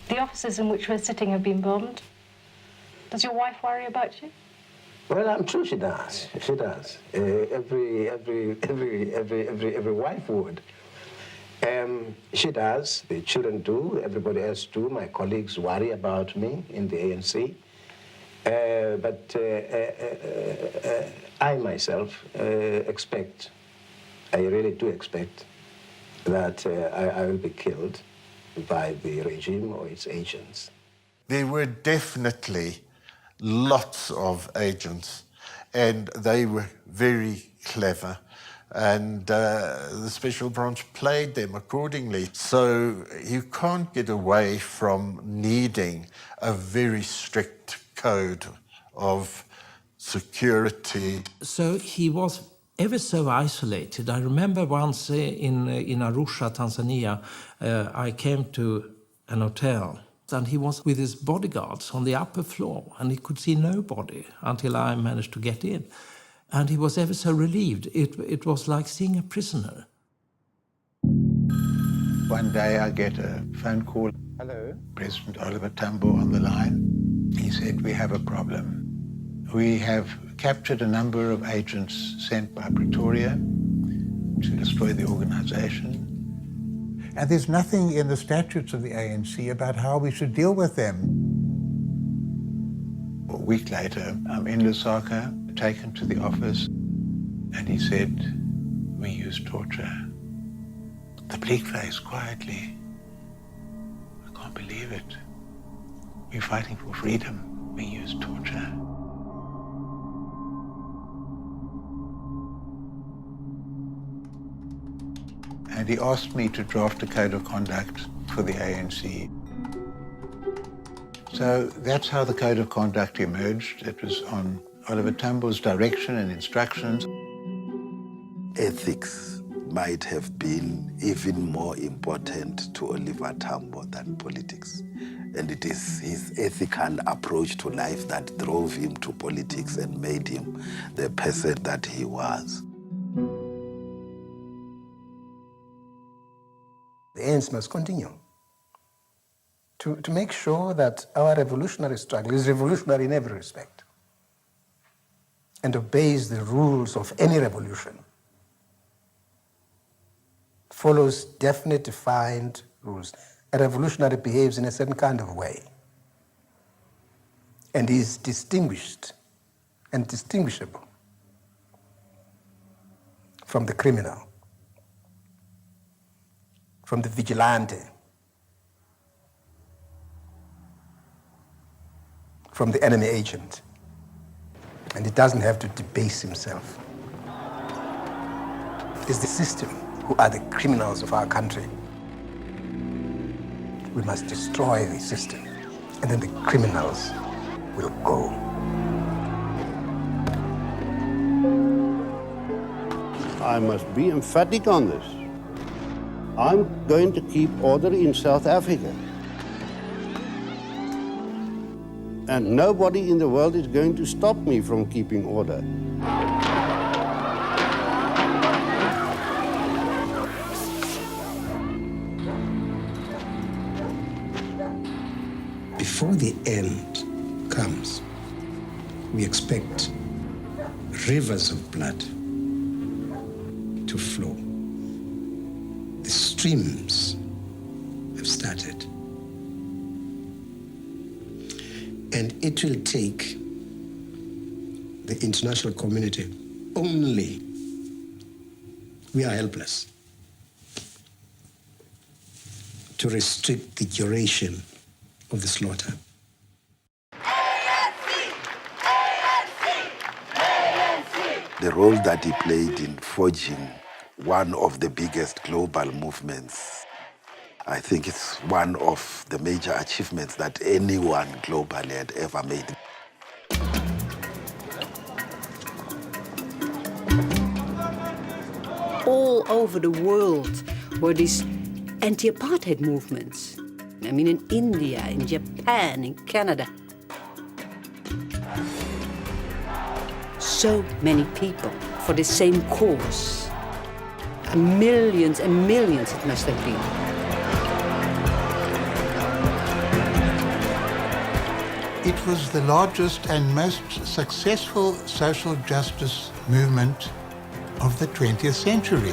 The offices in which we're sitting have been bombed. Does your wife worry about you? Well, I'm sure she does. She does. Every wife would. She does. The children do. Everybody else do. My colleagues worry about me in the ANC. But I myself expect, I really do expect, that I will be killed by the regime or its agents. There were definitely lots of agents, and they were very clever. And the special branch played them accordingly. So you can't get away from needing a very strict code of security. So he was ever so isolated. I remember once in Arusha, Tanzania, I came to an hotel and he was with his bodyguards on the upper floor and he could see nobody until I managed to get in. And he was ever so relieved. It was like seeing a prisoner. One day I get a phone call. Hello. President Oliver Tambo on the line. He said, we have a problem. We have captured a number of agents sent by Pretoria to destroy the organization. And there's nothing in the statutes of the ANC about how we should deal with them. A week later, I'm in Lusaka, taken to the office. And he said, we use torture. The bleak face quietly. I can't believe it. We're fighting for freedom. We use torture. And he asked me to draft a code of conduct for the ANC. So that's how the code of conduct emerged. It was on Oliver Tambo's direction and instructions. Ethics might have been even more important to Oliver Tambo than politics. And it is his ethical approach to life that drove him to politics and made him the person that he was. The ANC must continue to make sure that our revolutionary struggle is revolutionary in every respect and obeys the rules of any revolution. Follows definite, defined rules. A revolutionary behaves in a certain kind of way and is distinguished and distinguishable from the criminal, from the vigilante, from the enemy agent. And he doesn't have to debase himself. It's the system who are the criminals of our country. We must destroy the system, and then the criminals will go. I must be emphatic on this. I'm going to keep order in South Africa. And nobody in the world is going to stop me from keeping order. Before the end comes, we expect rivers of blood to flow. The streams have started. And it will take the international community only. We are helpless to restrict the duration of the slaughter. The role that he played in forging one of the biggest global movements, I think it's one of the major achievements that anyone globally had ever made. All over the world were these anti-apartheid movements. I mean, in India, in Japan, in Canada. So many people for the same cause. Millions and millions it must have been. It was the largest and most successful social justice movement of the 20th century.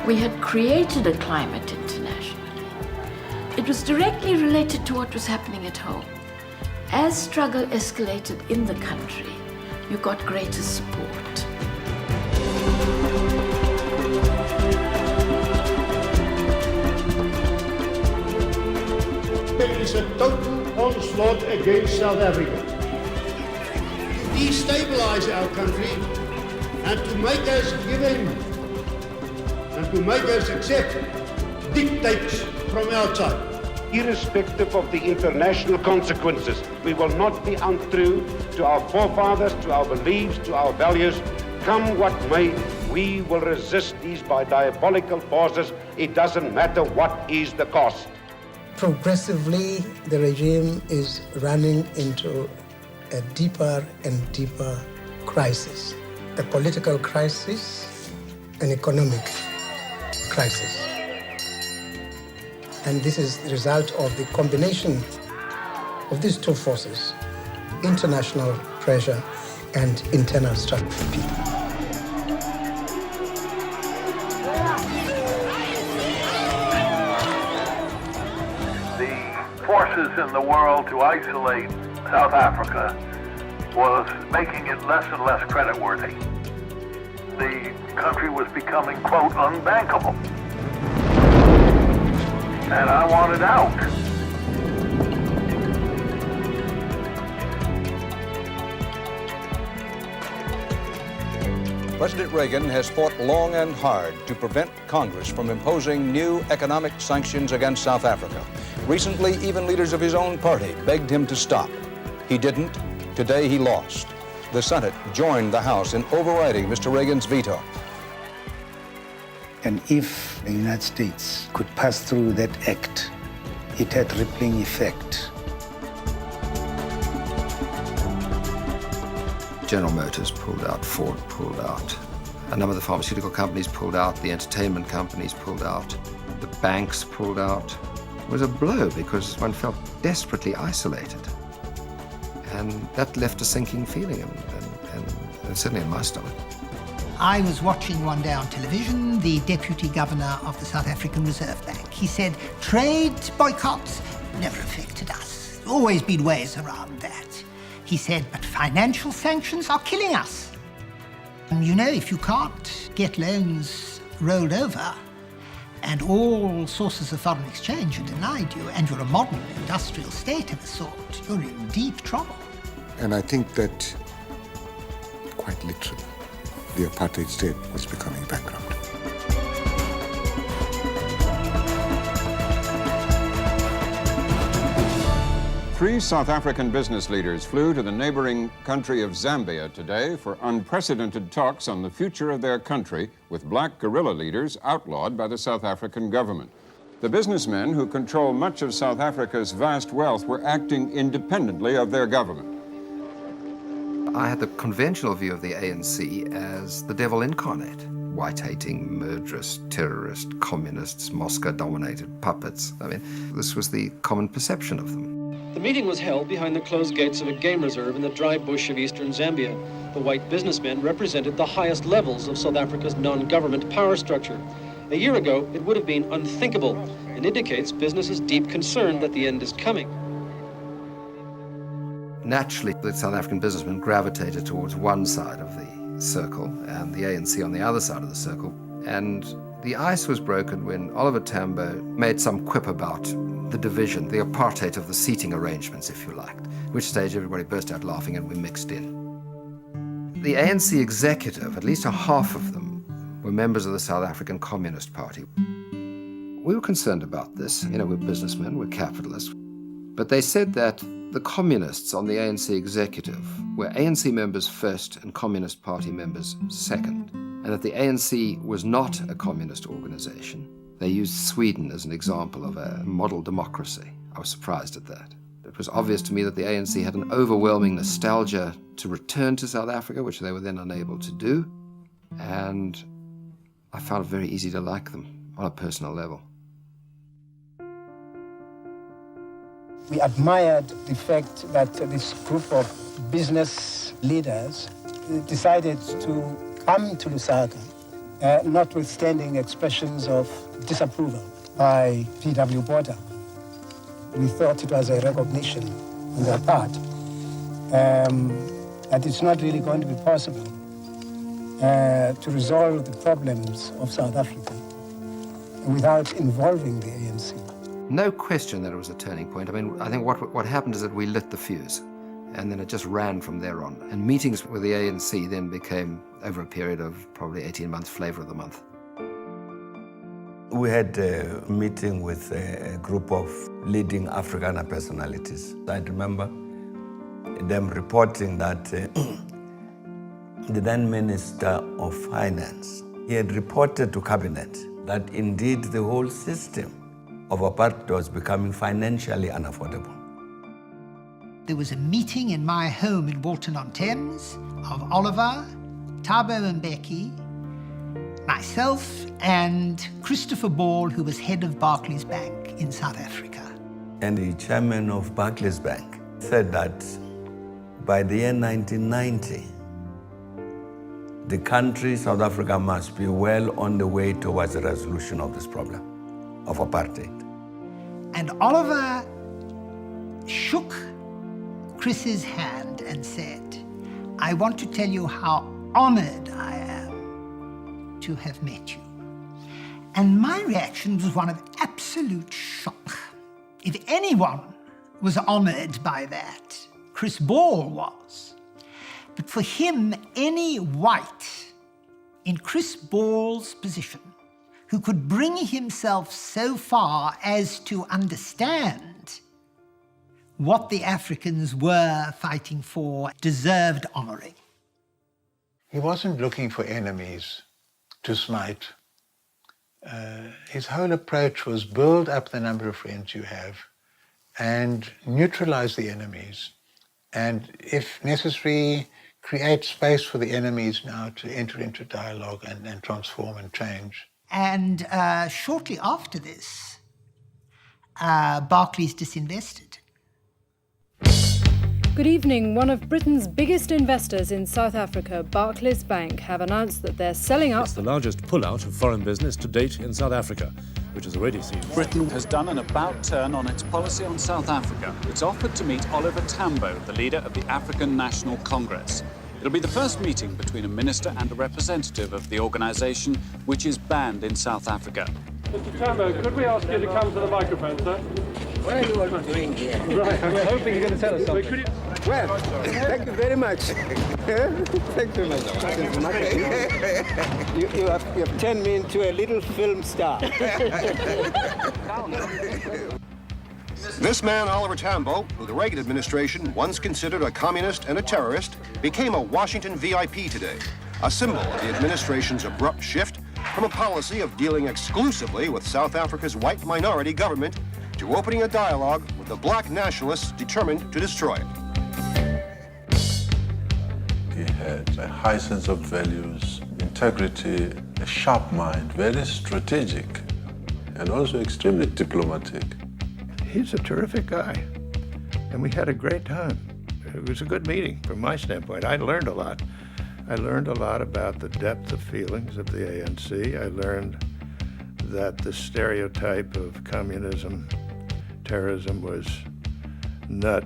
We had created a climate internationally. It was directly related to what was happening at home. As struggle escalated in the country, you got greater support. There is a total onslaught against South Africa. To destabilize our country and to make us give in and to make us accept dictates from outside. Irrespective of the international consequences, we will not be untrue to our forefathers, to our beliefs, to our values. Come what may, we will resist these by diabolical forces. It doesn't matter what is the cost. Progressively, the regime is running into a deeper and deeper crisis. A political crisis, an economic crisis. And this is the result of the combination of these two forces, international pressure and internal struggle for people. The forces in the world to isolate South Africa was making it less and less creditworthy. The country was becoming, quote, unbankable. And I wanted out. President Reagan has fought long and hard to prevent Congress from imposing new economic sanctions against South Africa. Recently, even leaders of his own party begged him to stop. He didn't. Today, he lost. The Senate joined the House in overriding Mr. Reagan's veto. And if the United States could pass through that act, it had rippling effect. General Motors pulled out, Ford pulled out, a number of the pharmaceutical companies pulled out, the entertainment companies pulled out, the banks pulled out. It was a blow because one felt desperately isolated. And that left a sinking feeling, and certainly in my stomach. I was watching one day on television the Deputy Governor of the South African Reserve Bank. He said, trade boycotts never affected us. Always been ways around that. He said, but financial sanctions are killing us. And you know, if you can't get loans rolled over and all sources of foreign exchange are denied you, and you're a modern industrial state of a sort, you're in deep trouble. And I think that, quite literally, the apartheid state was becoming bankrupt. Three South African business leaders flew to the neighboring country of Zambia today for unprecedented talks on the future of their country with black guerrilla leaders outlawed by the South African government. The businessmen who control much of South Africa's vast wealth were acting independently of their government. I had the conventional view of the ANC as the devil incarnate. White-hating, murderous, terrorist, communists, Moscow-dominated puppets. I mean, this was the common perception of them. The meeting was held behind the closed gates of a game reserve in the dry bush of eastern Zambia. The white businessmen represented the highest levels of South Africa's non-government power structure. A year ago, it would have been unthinkable and indicates business's deep concern that the end is coming. Naturally, the South African businessmen gravitated towards one side of the circle and the ANC on the other side of the circle. And the ice was broken when Oliver Tambo made some quip about the division, the apartheid of the seating arrangements, if you liked, at which stage everybody burst out laughing and we mixed in. The ANC executive, at least a half of them, were members of the South African Communist Party. We were concerned about this. You know, we're businessmen, we're capitalists. But they said that the communists on the ANC executive were ANC members first and Communist Party members second, and that the ANC was not a communist organization. They used Sweden as an example of a model democracy. I was surprised at that. It was obvious to me that the ANC had an overwhelming nostalgia to return to South Africa, which they were then unable to do, and I found it very easy to like them on a personal level. We admired the fact that this group of business leaders decided to come to Lusaka, notwithstanding expressions of disapproval by P.W. Botha. We thought it was a recognition on their part that it's not really going to be possible to resolve the problems of South Africa without involving the ANC. No question that it was a turning point. I mean, I think what happened is that we lit the fuse, and then it just ran from there on. And meetings with the ANC then became, over a period of probably 18 months, flavor of the month. We had a meeting with a group of leading Afrikaner personalities. I remember them reporting that the then Minister of Finance, he had reported to Cabinet that indeed the whole system of apartheid was becoming financially unaffordable. There was a meeting in my home in Walton-on-Thames of Oliver, Thabo Mbeki, myself, and Christopher Ball, who was head of Barclays Bank in South Africa. And the chairman of Barclays Bank said that by the year 1990, the country, South Africa, must be well on the way towards the resolution of this problem of apartheid. And Oliver shook Chris's hand and said, "I want to tell you how honored I am to have met you." And my reaction was one of absolute shock. If anyone was honored by that, Chris Ball was. But for him, any white in Chris Ball's position who could bring himself so far as to understand what the Africans were fighting for deserved honoring. He wasn't looking for enemies to smite. His whole approach was build up the number of friends you have and neutralize the enemies. And if necessary, create space for the enemies now to enter into dialogue and transform and change. And shortly after this, Barclays disinvested. Good evening. One of Britain's biggest investors in South Africa, Barclays Bank, have announced that they're selling up. It's the largest pullout of foreign business to date in South Africa, which has already seen. Britain has done an about-turn on its policy on South Africa. It's offered to meet Oliver Tambo, the leader of the African National Congress. It'll be the first meeting between a minister and a representative of the organisation, which is banned in South Africa. Mr. Tambo, could we ask you to come to the microphone, sir? What are you doing here? Right, we're hoping you're going to tell us something. Well, thank you very much. Thank you very much. You have turned me into a little film star. This man, Oliver Tambo, who the Reagan administration once considered a communist and a terrorist, became a Washington VIP today, a symbol of the administration's abrupt shift from a policy of dealing exclusively with South Africa's white minority government to opening a dialogue with the black nationalists determined to destroy it. He had a high sense of values, integrity, a sharp mind, very strategic, and also extremely diplomatic. He's a terrific guy, and we had a great time. It was a good meeting from my standpoint. I learned a lot. I learned a lot about the depth of feelings of the ANC. I learned that the stereotype of communism, terrorism was not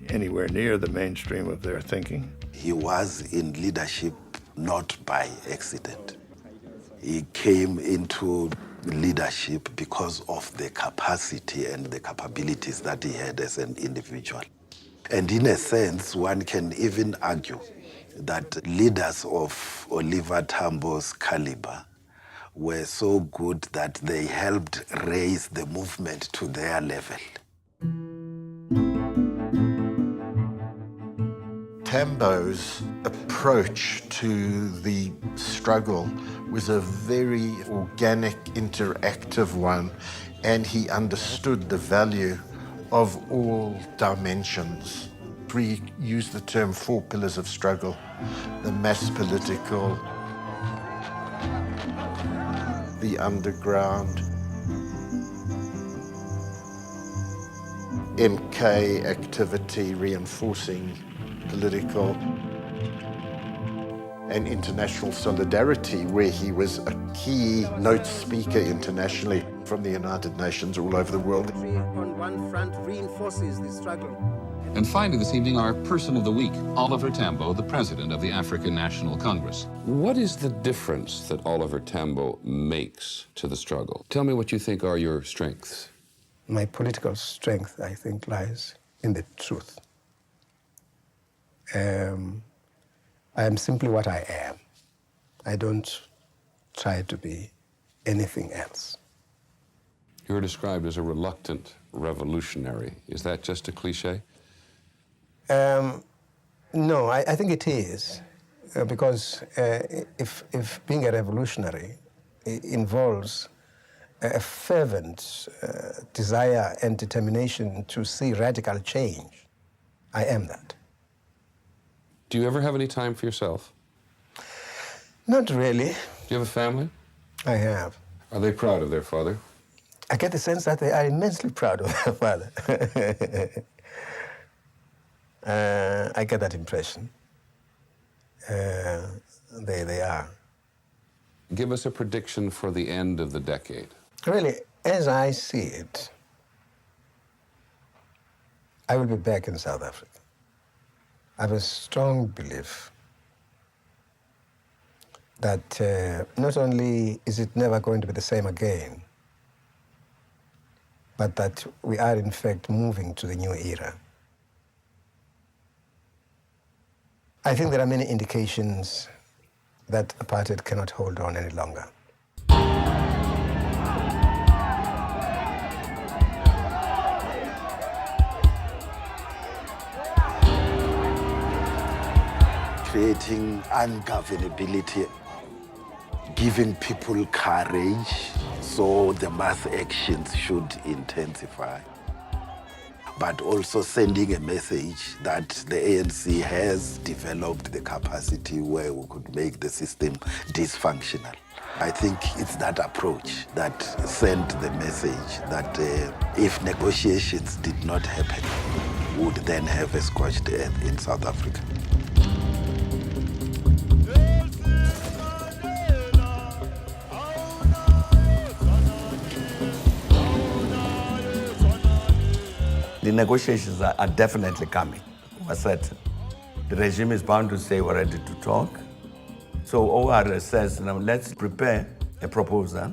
anywhere near the mainstream of their thinking. He was in leadership not by accident. He came into leadership because of the capacity and the capabilities that he had as an individual. And in a sense, one can even argue that leaders of Oliver Tambo's caliber were so good that they helped raise the movement to their level. Tambo's approach to the struggle was a very organic, interactive one, and he understood the value of all dimensions. We use the term 4 pillars of struggle: the mass political, the underground, MK activity reinforcing political, and international solidarity, where he was a keynote speaker internationally from the United Nations all over the world. On one front reinforces the struggle. And finally this evening, our person of the week, Oliver Tambo, the president of the African National Congress. What is the difference that Oliver Tambo makes to the struggle? Tell me what you think are your strengths. My political strength, I think, lies in the truth. I am simply what I am. I don't try to be anything else. You're described as a reluctant revolutionary. Is that just a cliche? No, I think it is, because if being a revolutionary involves a fervent desire and determination to see radical change, I am that. Do you ever have any time for yourself? Not really. Do you have a family? I have. Are they proud of their father? I get the sense that they are immensely proud of their father. I get that impression. They are. Give us a prediction for the end of the decade. Really, as I see it, I will be back in South Africa. I have a strong belief that not only is it never going to be the same again, but that we are in fact moving to the new era. I think there are many indications that apartheid cannot hold on any longer. Creating ungovernability, giving people courage, so the mass actions should intensify. But also sending a message that the ANC has developed the capacity where we could make the system dysfunctional. I think it's that approach that sent the message that if negotiations did not happen, we would then have a scorched earth in South Africa. The negotiations are definitely coming. We're certain. The regime is bound to say we're ready to talk. So OR says, now let's prepare a proposal.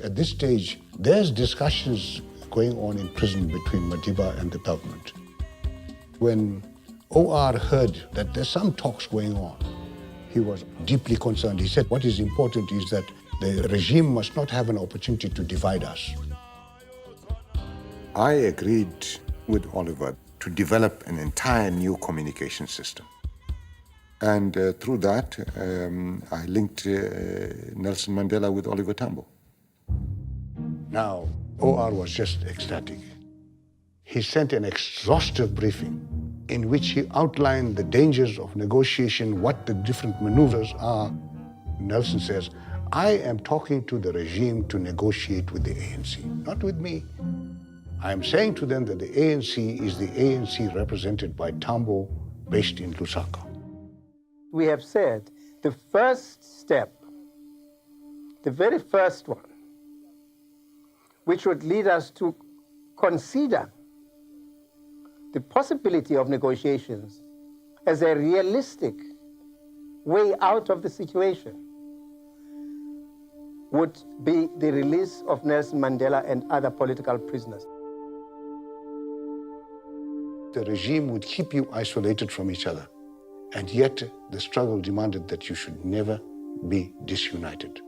At this stage, there's discussions going on in prison between Madiba and the government. When OR heard that there's some talks going on, he was deeply concerned. He said, what is important is that the regime must not have an opportunity to divide us. I agreed with Oliver to develop an entire new communication system. And through that, I linked Nelson Mandela with Oliver Tambo. Now, OR was just ecstatic. He sent an exhaustive briefing in which he outlined the dangers of negotiation, what the different maneuvers are. Nelson says, I am talking to the regime to negotiate with the ANC, not with me. I am saying to them that the ANC is the ANC represented by Tambo, based in Lusaka. We have said the first step, the very first one, which would lead us to consider the possibility of negotiations as a realistic way out of the situation, would be the release of Nelson Mandela and other political prisoners. The regime would keep you isolated from each other, and yet the struggle demanded that you should never be disunited.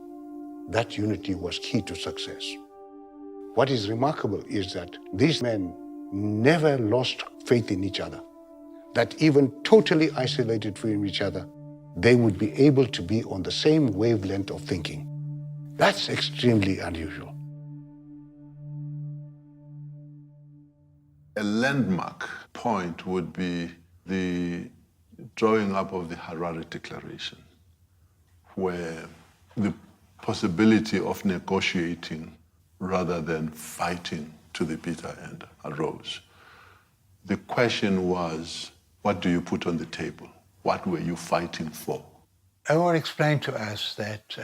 That unity was key to success. What is remarkable is that these men never lost faith in each other, that even totally isolated from each other, they would be able to be on the same wavelength of thinking. That's extremely unusual. A landmark point would be the drawing up of the Harare Declaration, where the possibility of negotiating rather than fighting to the bitter end arose. The question was, what do you put on the table? What were you fighting for? OR explained to us that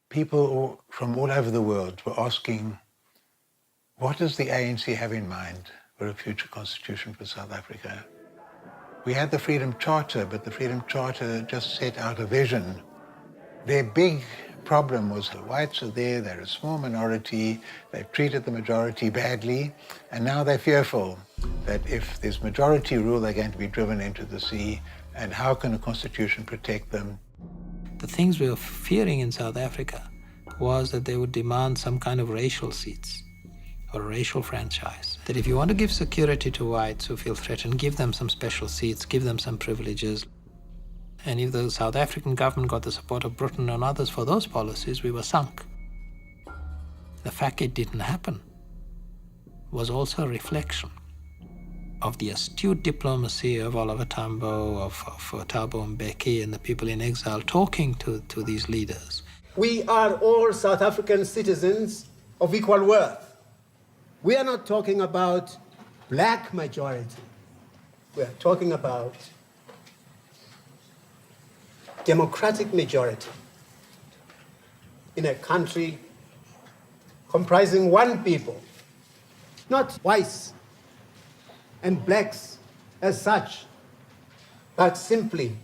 people from all over the world were asking, what does the ANC have in mind for a future constitution for South Africa? We had the Freedom Charter, but the Freedom Charter just set out a vision. Their big problem was the whites are there, they're a small minority, they've treated the majority badly, and now they're fearful that if there's majority rule, they're going to be driven into the sea, and how can a constitution protect them? The things we were fearing in South Africa was that they would demand some kind of racial seats or a racial franchise. That if you want to give security to whites who feel threatened, give them some special seats, give them some privileges. And if the South African government got the support of Britain and others for those policies, we were sunk. The fact it didn't happen was also a reflection of the astute diplomacy of Oliver Tambo, of Thabo Mbeki and the people in exile talking to these leaders. We are all South African citizens of equal worth. We are not talking about black majority. We are talking about democratic majority in a country comprising one people not whites and blacks as such, but simply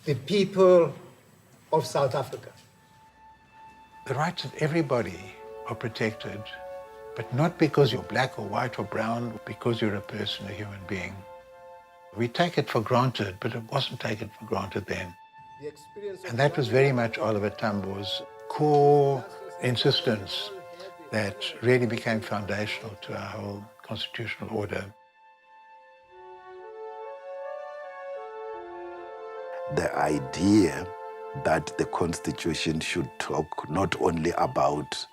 the people of South Africa. The rights of everybody are protected, but not because you're black or white or brown, because you're a person, a human being. We take it for granted, but it wasn't taken for granted then. And that was very much Oliver Tambo's core insistence that really became foundational to our whole constitutional order. The idea that the Constitution should talk not only about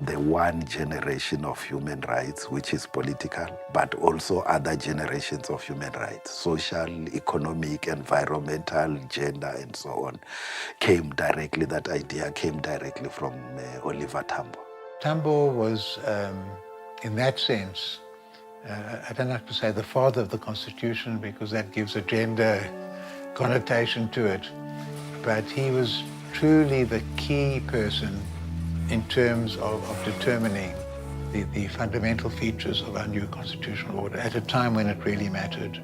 the one generation of human rights, which is political, but also other generations of human rights, social, economic, environmental, gender, and so on, that idea came directly from Oliver Tambo. Tambo was, in that sense, I don't like to say the father of the Constitution because that gives a gender connotation to it, but he was truly the key person in terms of determining the fundamental features of our new constitutional order at a time when it really mattered.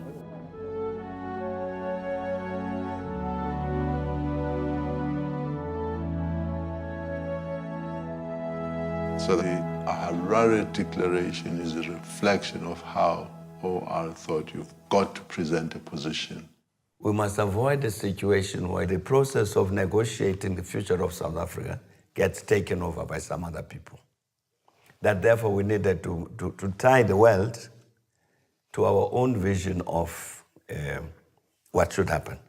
So the Harare Declaration is a reflection of how OR thought you've got to present a position. We must avoid a situation where the process of negotiating the future of South Africa gets taken over by some other people. That therefore we needed to tie the world to our own vision of what should happen.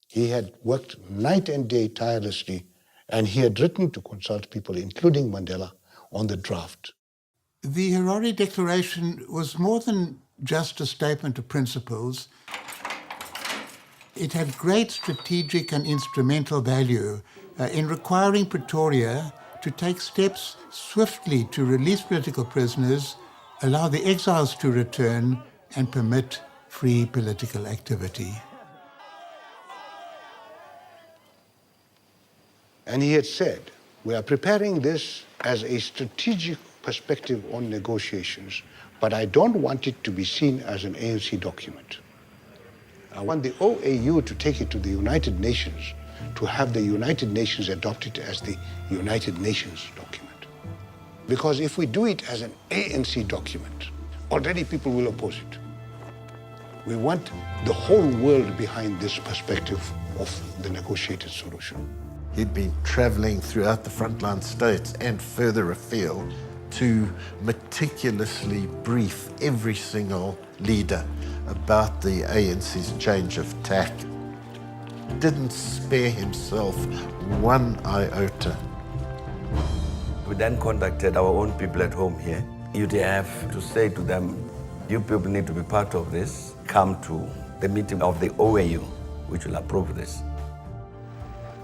He had worked night and day tirelessly, and he had written to consult people, including Mandela, on the draft. The Harare Declaration was more than just a statement of principles. It had great strategic and instrumental value in requiring Pretoria to take steps swiftly to release political prisoners, allow the exiles to return, and permit free political activity. And he had said, we are preparing this as a strategic perspective on negotiations, but I don't want it to be seen as an ANC document. I want the OAU to take it to the United Nations, to have the United Nations adopt it as the United Nations document. Because if we do it as an ANC document, already people will oppose it. We want the whole world behind this perspective of the negotiated solution. He'd been traveling throughout the frontline states and further afield to meticulously brief every single leader about the ANC's change of tack. Didn't spare himself one iota. We then contacted our own people at home here, UDF, to say to them, you people need to be part of this. Come to the meeting of the OAU, which will approve this.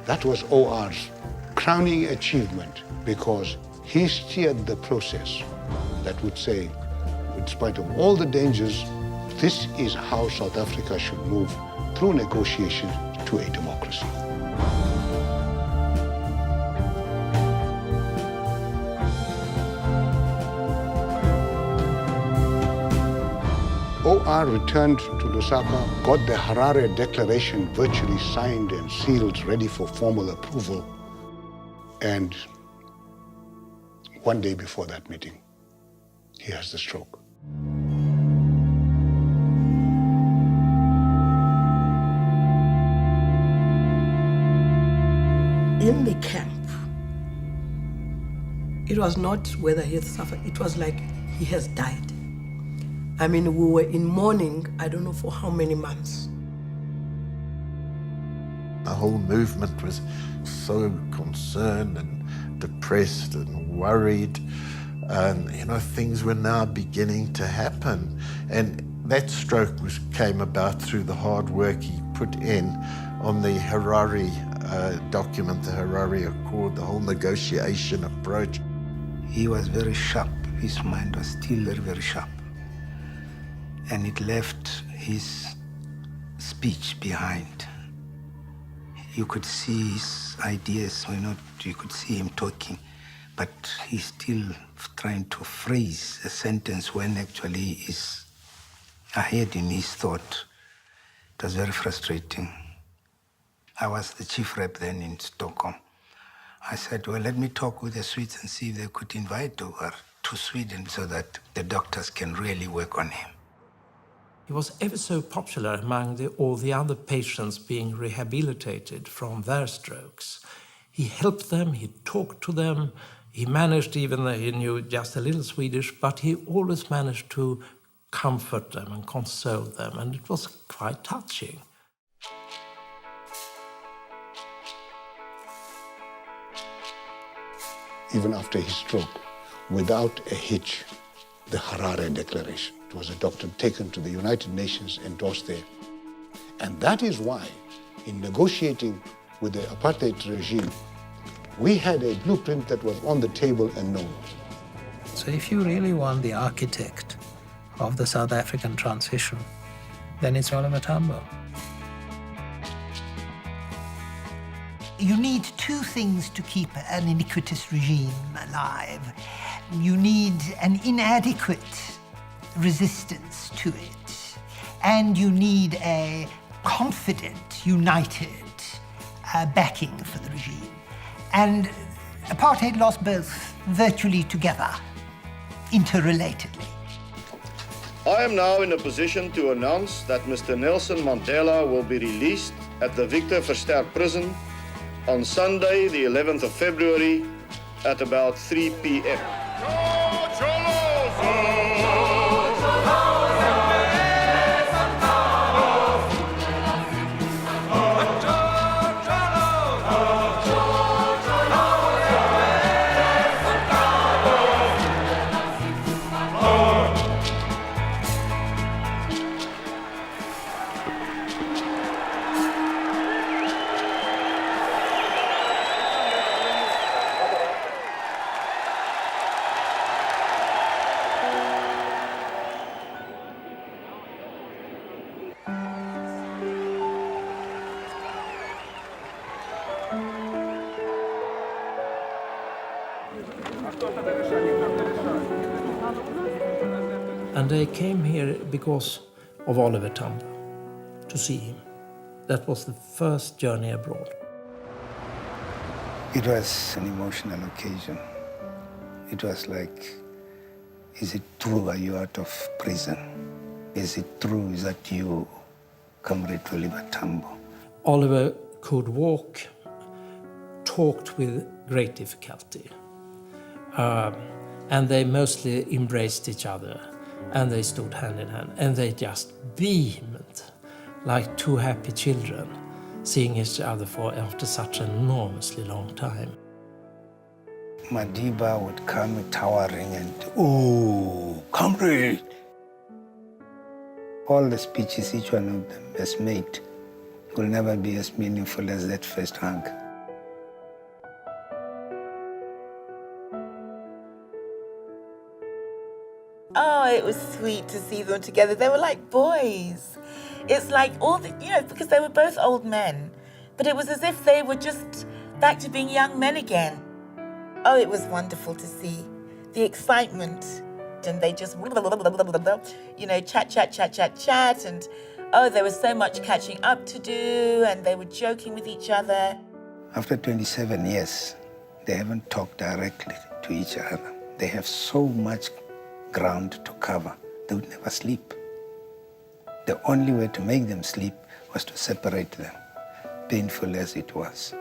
That was OR's crowning achievement, because he steered the process that would say, in spite of all the dangers, this is how South Africa should move through negotiation to a democracy. OR returned to Lusaka, got the Harare Declaration virtually signed and sealed, ready for formal approval. And one day before that meeting, he has the stroke. In the camp, it was not whether he had suffered, it was like he has died. I mean, we were in mourning, I don't know for how many months. The whole movement was so concerned and depressed and worried. And, things were now beginning to happen. And that stroke came about through the hard work he put in on the Harare document, the Harare Accord, the whole negotiation approach. He was very sharp. His mind was still very, very sharp. And it left his speech behind. You could see his ideas, you could see him talking, but he still trying to phrase a sentence when actually is ahead in his thought. It was very frustrating. I was the chief rep then in Stockholm. I said, well, let me talk with the Swedes and see if they could invite over to Sweden so that the doctors can really work on him. He was ever so popular among all the other patients being rehabilitated from their strokes. He helped them, he talked to them, he managed, even though he knew just a little Swedish, but he always managed to comfort them and console them, and it was quite touching. Even after his stroke, without a hitch, the Harare Declaration. It was adopted, taken to the United Nations, endorsed there. And that is why, in negotiating with the apartheid regime, we had a blueprint that was on the table and known. So if you really want the architect of the South African transition, then it's Oliver Tambo. You need two things to keep an iniquitous regime alive. You need an inadequate resistance to it, and you need a confident, united backing for the regime. And apartheid lost both virtually together, interrelatedly. I am now in a position to announce that Mr. Nelson Mandela will be released at the Victor Verster prison on Sunday, the 11th of February, at about 3 p.m. And they came here because of Oliver Tambo, to see him. That was the first journey abroad. It was an emotional occasion. It was like, is it true, are you out of prison? Is it true, is that you, Comrade Oliver Tambo? Oliver could walk, talked with great difficulty. And they mostly embraced each other, and they stood hand in hand, and they just beamed like two happy children, seeing each other after such an enormously long time. Madiba would come towering and, oh, comrade! All the speeches each one of them has made will never be as meaningful as that first hug. Oh, it was sweet to see them together. They were like boys. It's like all the, because they were both old men, but it was as if they were just back to being young men again. Oh, it was wonderful to see the excitement. And they just, chat. And oh, there was so much catching up to do, and they were joking with each other. After 27 years, they haven't talked directly to each other. They have so much ground to cover. They would never sleep. The only way to make them sleep was to separate them, painful as it was.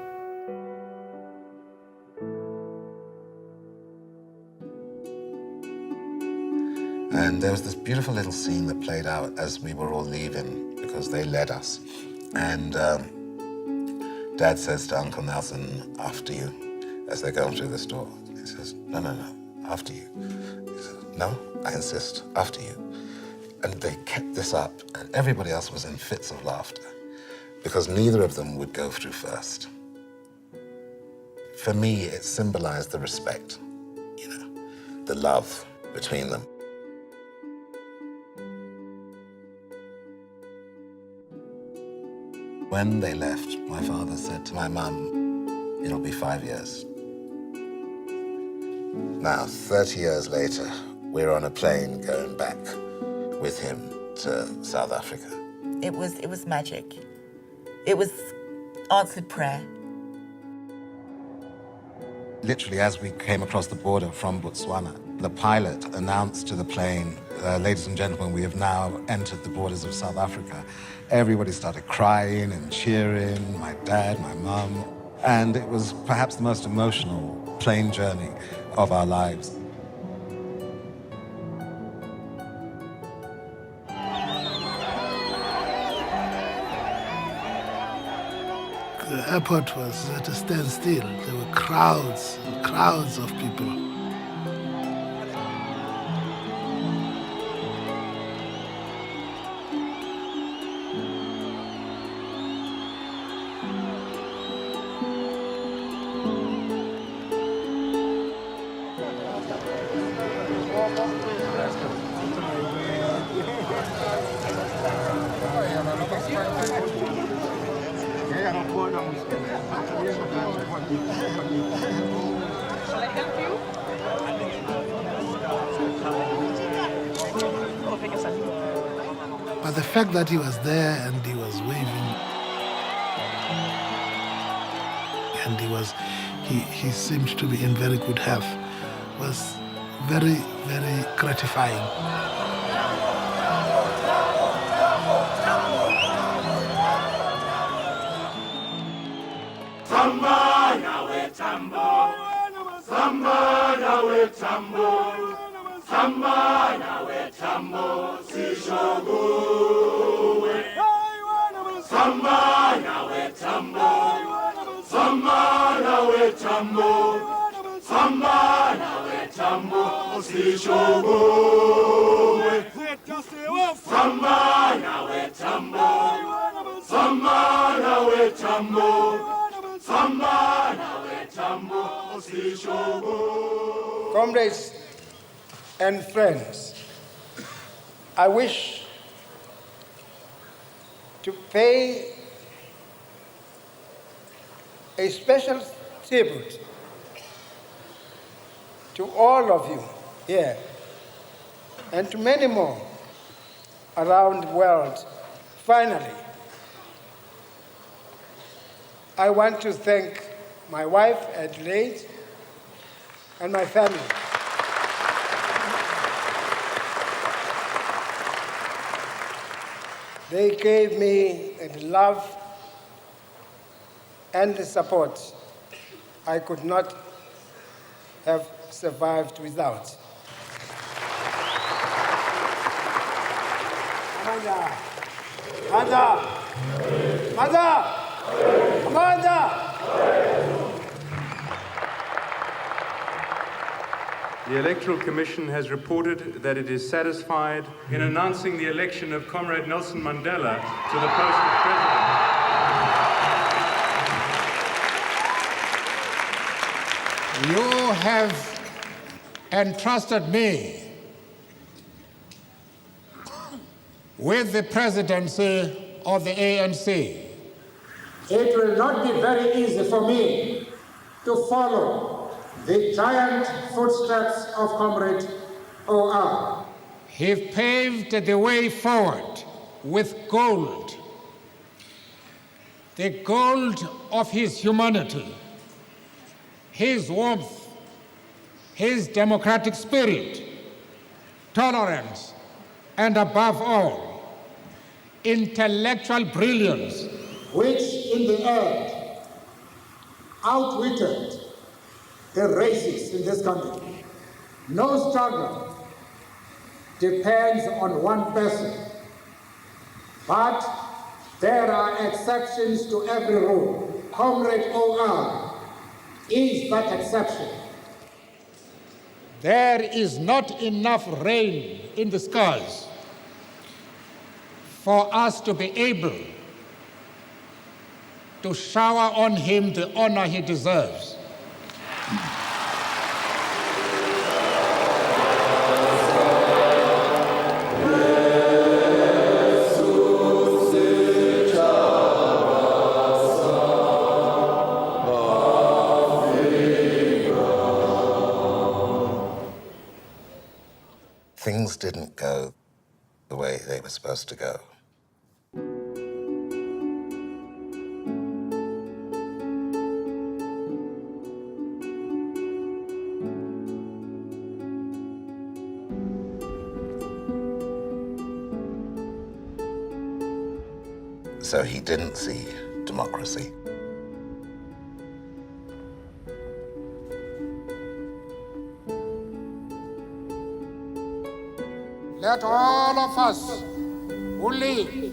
And there was this beautiful little scene that played out as we were all leaving, because they led us. And Dad says to Uncle Nelson, after you, as they're going through this door. He says, no, after you. He says, no, I insist, after you. And they kept this up, and everybody else was in fits of laughter, because neither of them would go through first. For me, it symbolized the respect, the love between them. When they left, my father said to my mum, it'll be 5 years. Now, 30 years later, we're on a plane going back with him to South Africa. It was magic. It was answered prayer. Literally, as we came across the border from Botswana, the pilot announced to the plane, ladies and gentlemen, we have now entered the borders of South Africa. Everybody started crying and cheering, my dad, my mum, and it was perhaps the most emotional plane journey of our lives. The airport was at a standstill. There were crowds and crowds of people. But the fact that he was there and he was waving, and he seemed to be in very good health, was very, very gratifying. Samba nawe Tambo, Samba nawe Tambo, Samba nawe Tambo, sishoguwe. Samba nawe Tambo, Samba nawe Tambo, Samba nawe Tambo, sishoguwe. Samba nawe Tambo, Samba nawe Tambo. Comrades and friends, I wish to pay a special tribute to all of you here and to many more around the world. Finally, I want to thank my wife, Adelaide, and my family. They gave me the love and the support I could not have survived without. Amanda! Amanda! Amanda! Amanda! The Electoral Commission has reported that it is satisfied in announcing the election of Comrade Nelson Mandela to the post of President. You have entrusted me with the presidency of the ANC. It will not be very easy for me to follow the giant footsteps of Comrade O.R. He paved the way forward with gold, the gold of his humanity, his warmth, his democratic spirit, tolerance, and above all, intellectual brilliance, which in the end outwitted the racists in this country. No struggle depends on one person, but there are exceptions to every rule. Comrade O.R. is that exception. There is not enough rain in the skies for us to be able to shower on him the honor he deserves. things didn't go the way they were supposed to go. So he didn't see democracy. Let all of us who live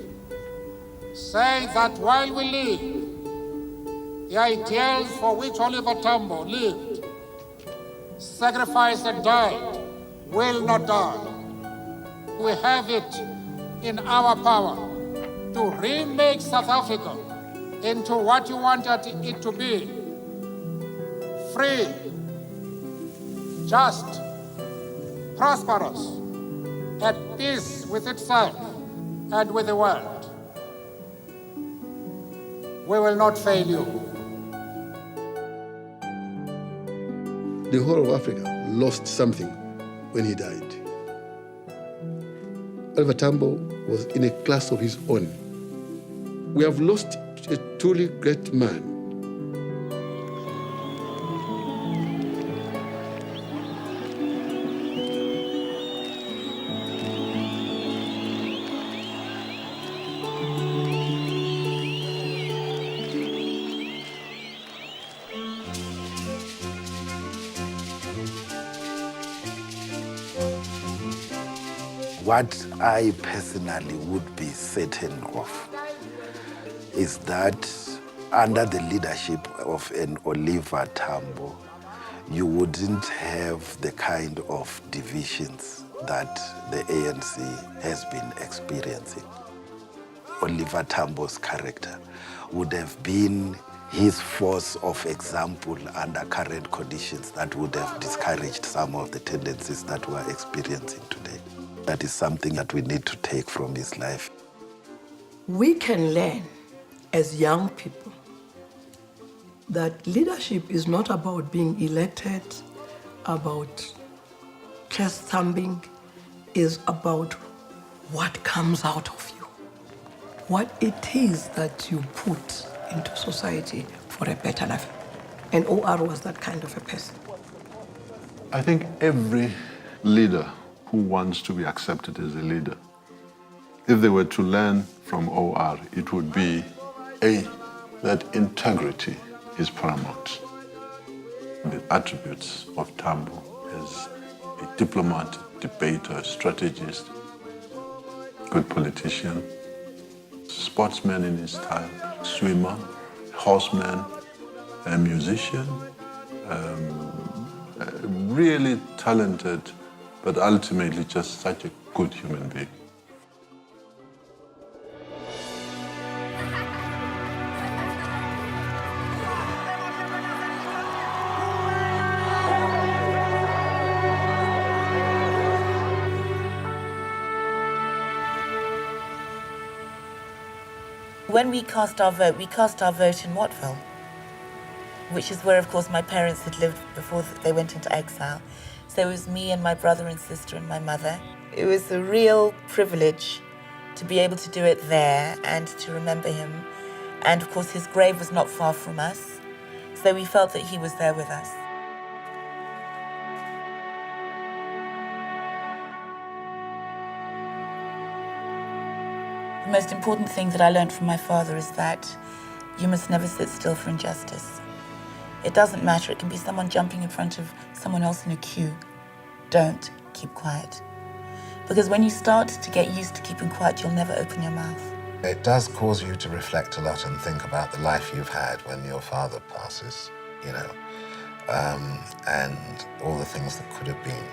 say that while we live, the ideals for which Oliver Tambo lived, sacrificed and died, will not die. We have it in our power to remake South Africa into what you wanted it to be: free, just, prosperous, at peace with itself and with the world. We will not fail you. The whole of Africa lost something when he died. Oliver Tambo was in a class of his own. We have lost a truly great man. What I personally would be certain of is that under the leadership of an Oliver Tambo, you wouldn't have the kind of divisions that the ANC has been experiencing. Oliver Tambo's character would have been his force of example under current conditions that would have discouraged some of the tendencies that we're experiencing today. That is something that we need to take from his life. We can learn as young people that leadership is not about being elected, about chest thumping, is about what comes out of you, what it is that you put into society for a better life. And OR was that kind of a person. I think every leader who wants to be accepted as a leader, if they were to learn from OR, it would be A, that integrity is paramount. The attributes of Tambo as a diplomat, debater, strategist, good politician, sportsman in his time, swimmer, horseman, a musician, really talented, but ultimately just such a good human being. When we cast our vote in Wattville, which is where, of course, my parents had lived before they went into exile. So it was me and my brother and sister and my mother. It was a real privilege to be able to do it there and to remember him. And of course, his grave was not far from us. So we felt that he was there with us. The most important thing that I learned from my father is that you must never sit still for injustice. It doesn't matter, it can be someone jumping in front of someone else in a queue. Don't keep quiet. Because when you start to get used to keeping quiet, you'll never open your mouth. It does cause you to reflect a lot and think about the life you've had when your father passes, you know, and all the things that could have been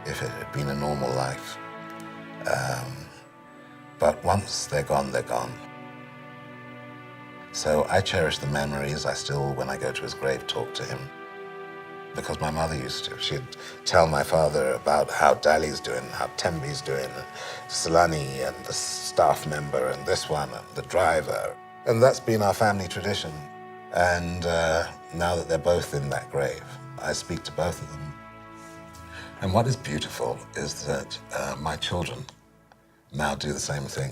if it had been a normal life. But once they're gone, they're gone. So I cherish the memories. I still, when I go to his grave, talk to him. Because my mother used to. She'd tell my father about how Dali's doing, how Tembi's doing, Salani and the staff member and this one and the driver. And that's been our family tradition. And now that they're both in that grave, I speak to both of them. And what is beautiful is that my children now do the same thing.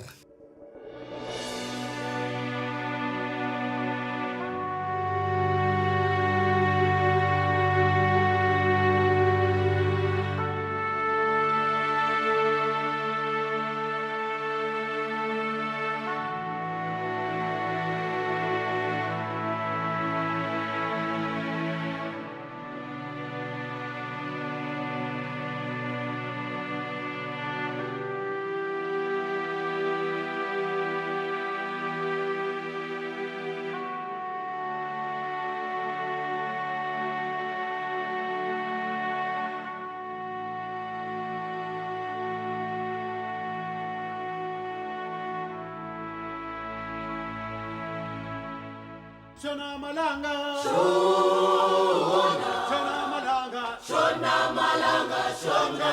Shona Malanga, Shona, Shona Malanga, Shona Malanga, Shona,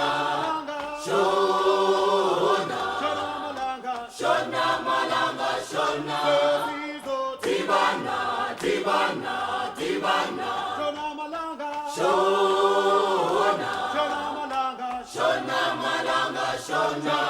Shona, Shona Malanga, Shona Malanga, Shona, Tibana, Tibana, Tibana, Shona Malanga, Shona, Shona Malanga, Shona Malanga, Shona.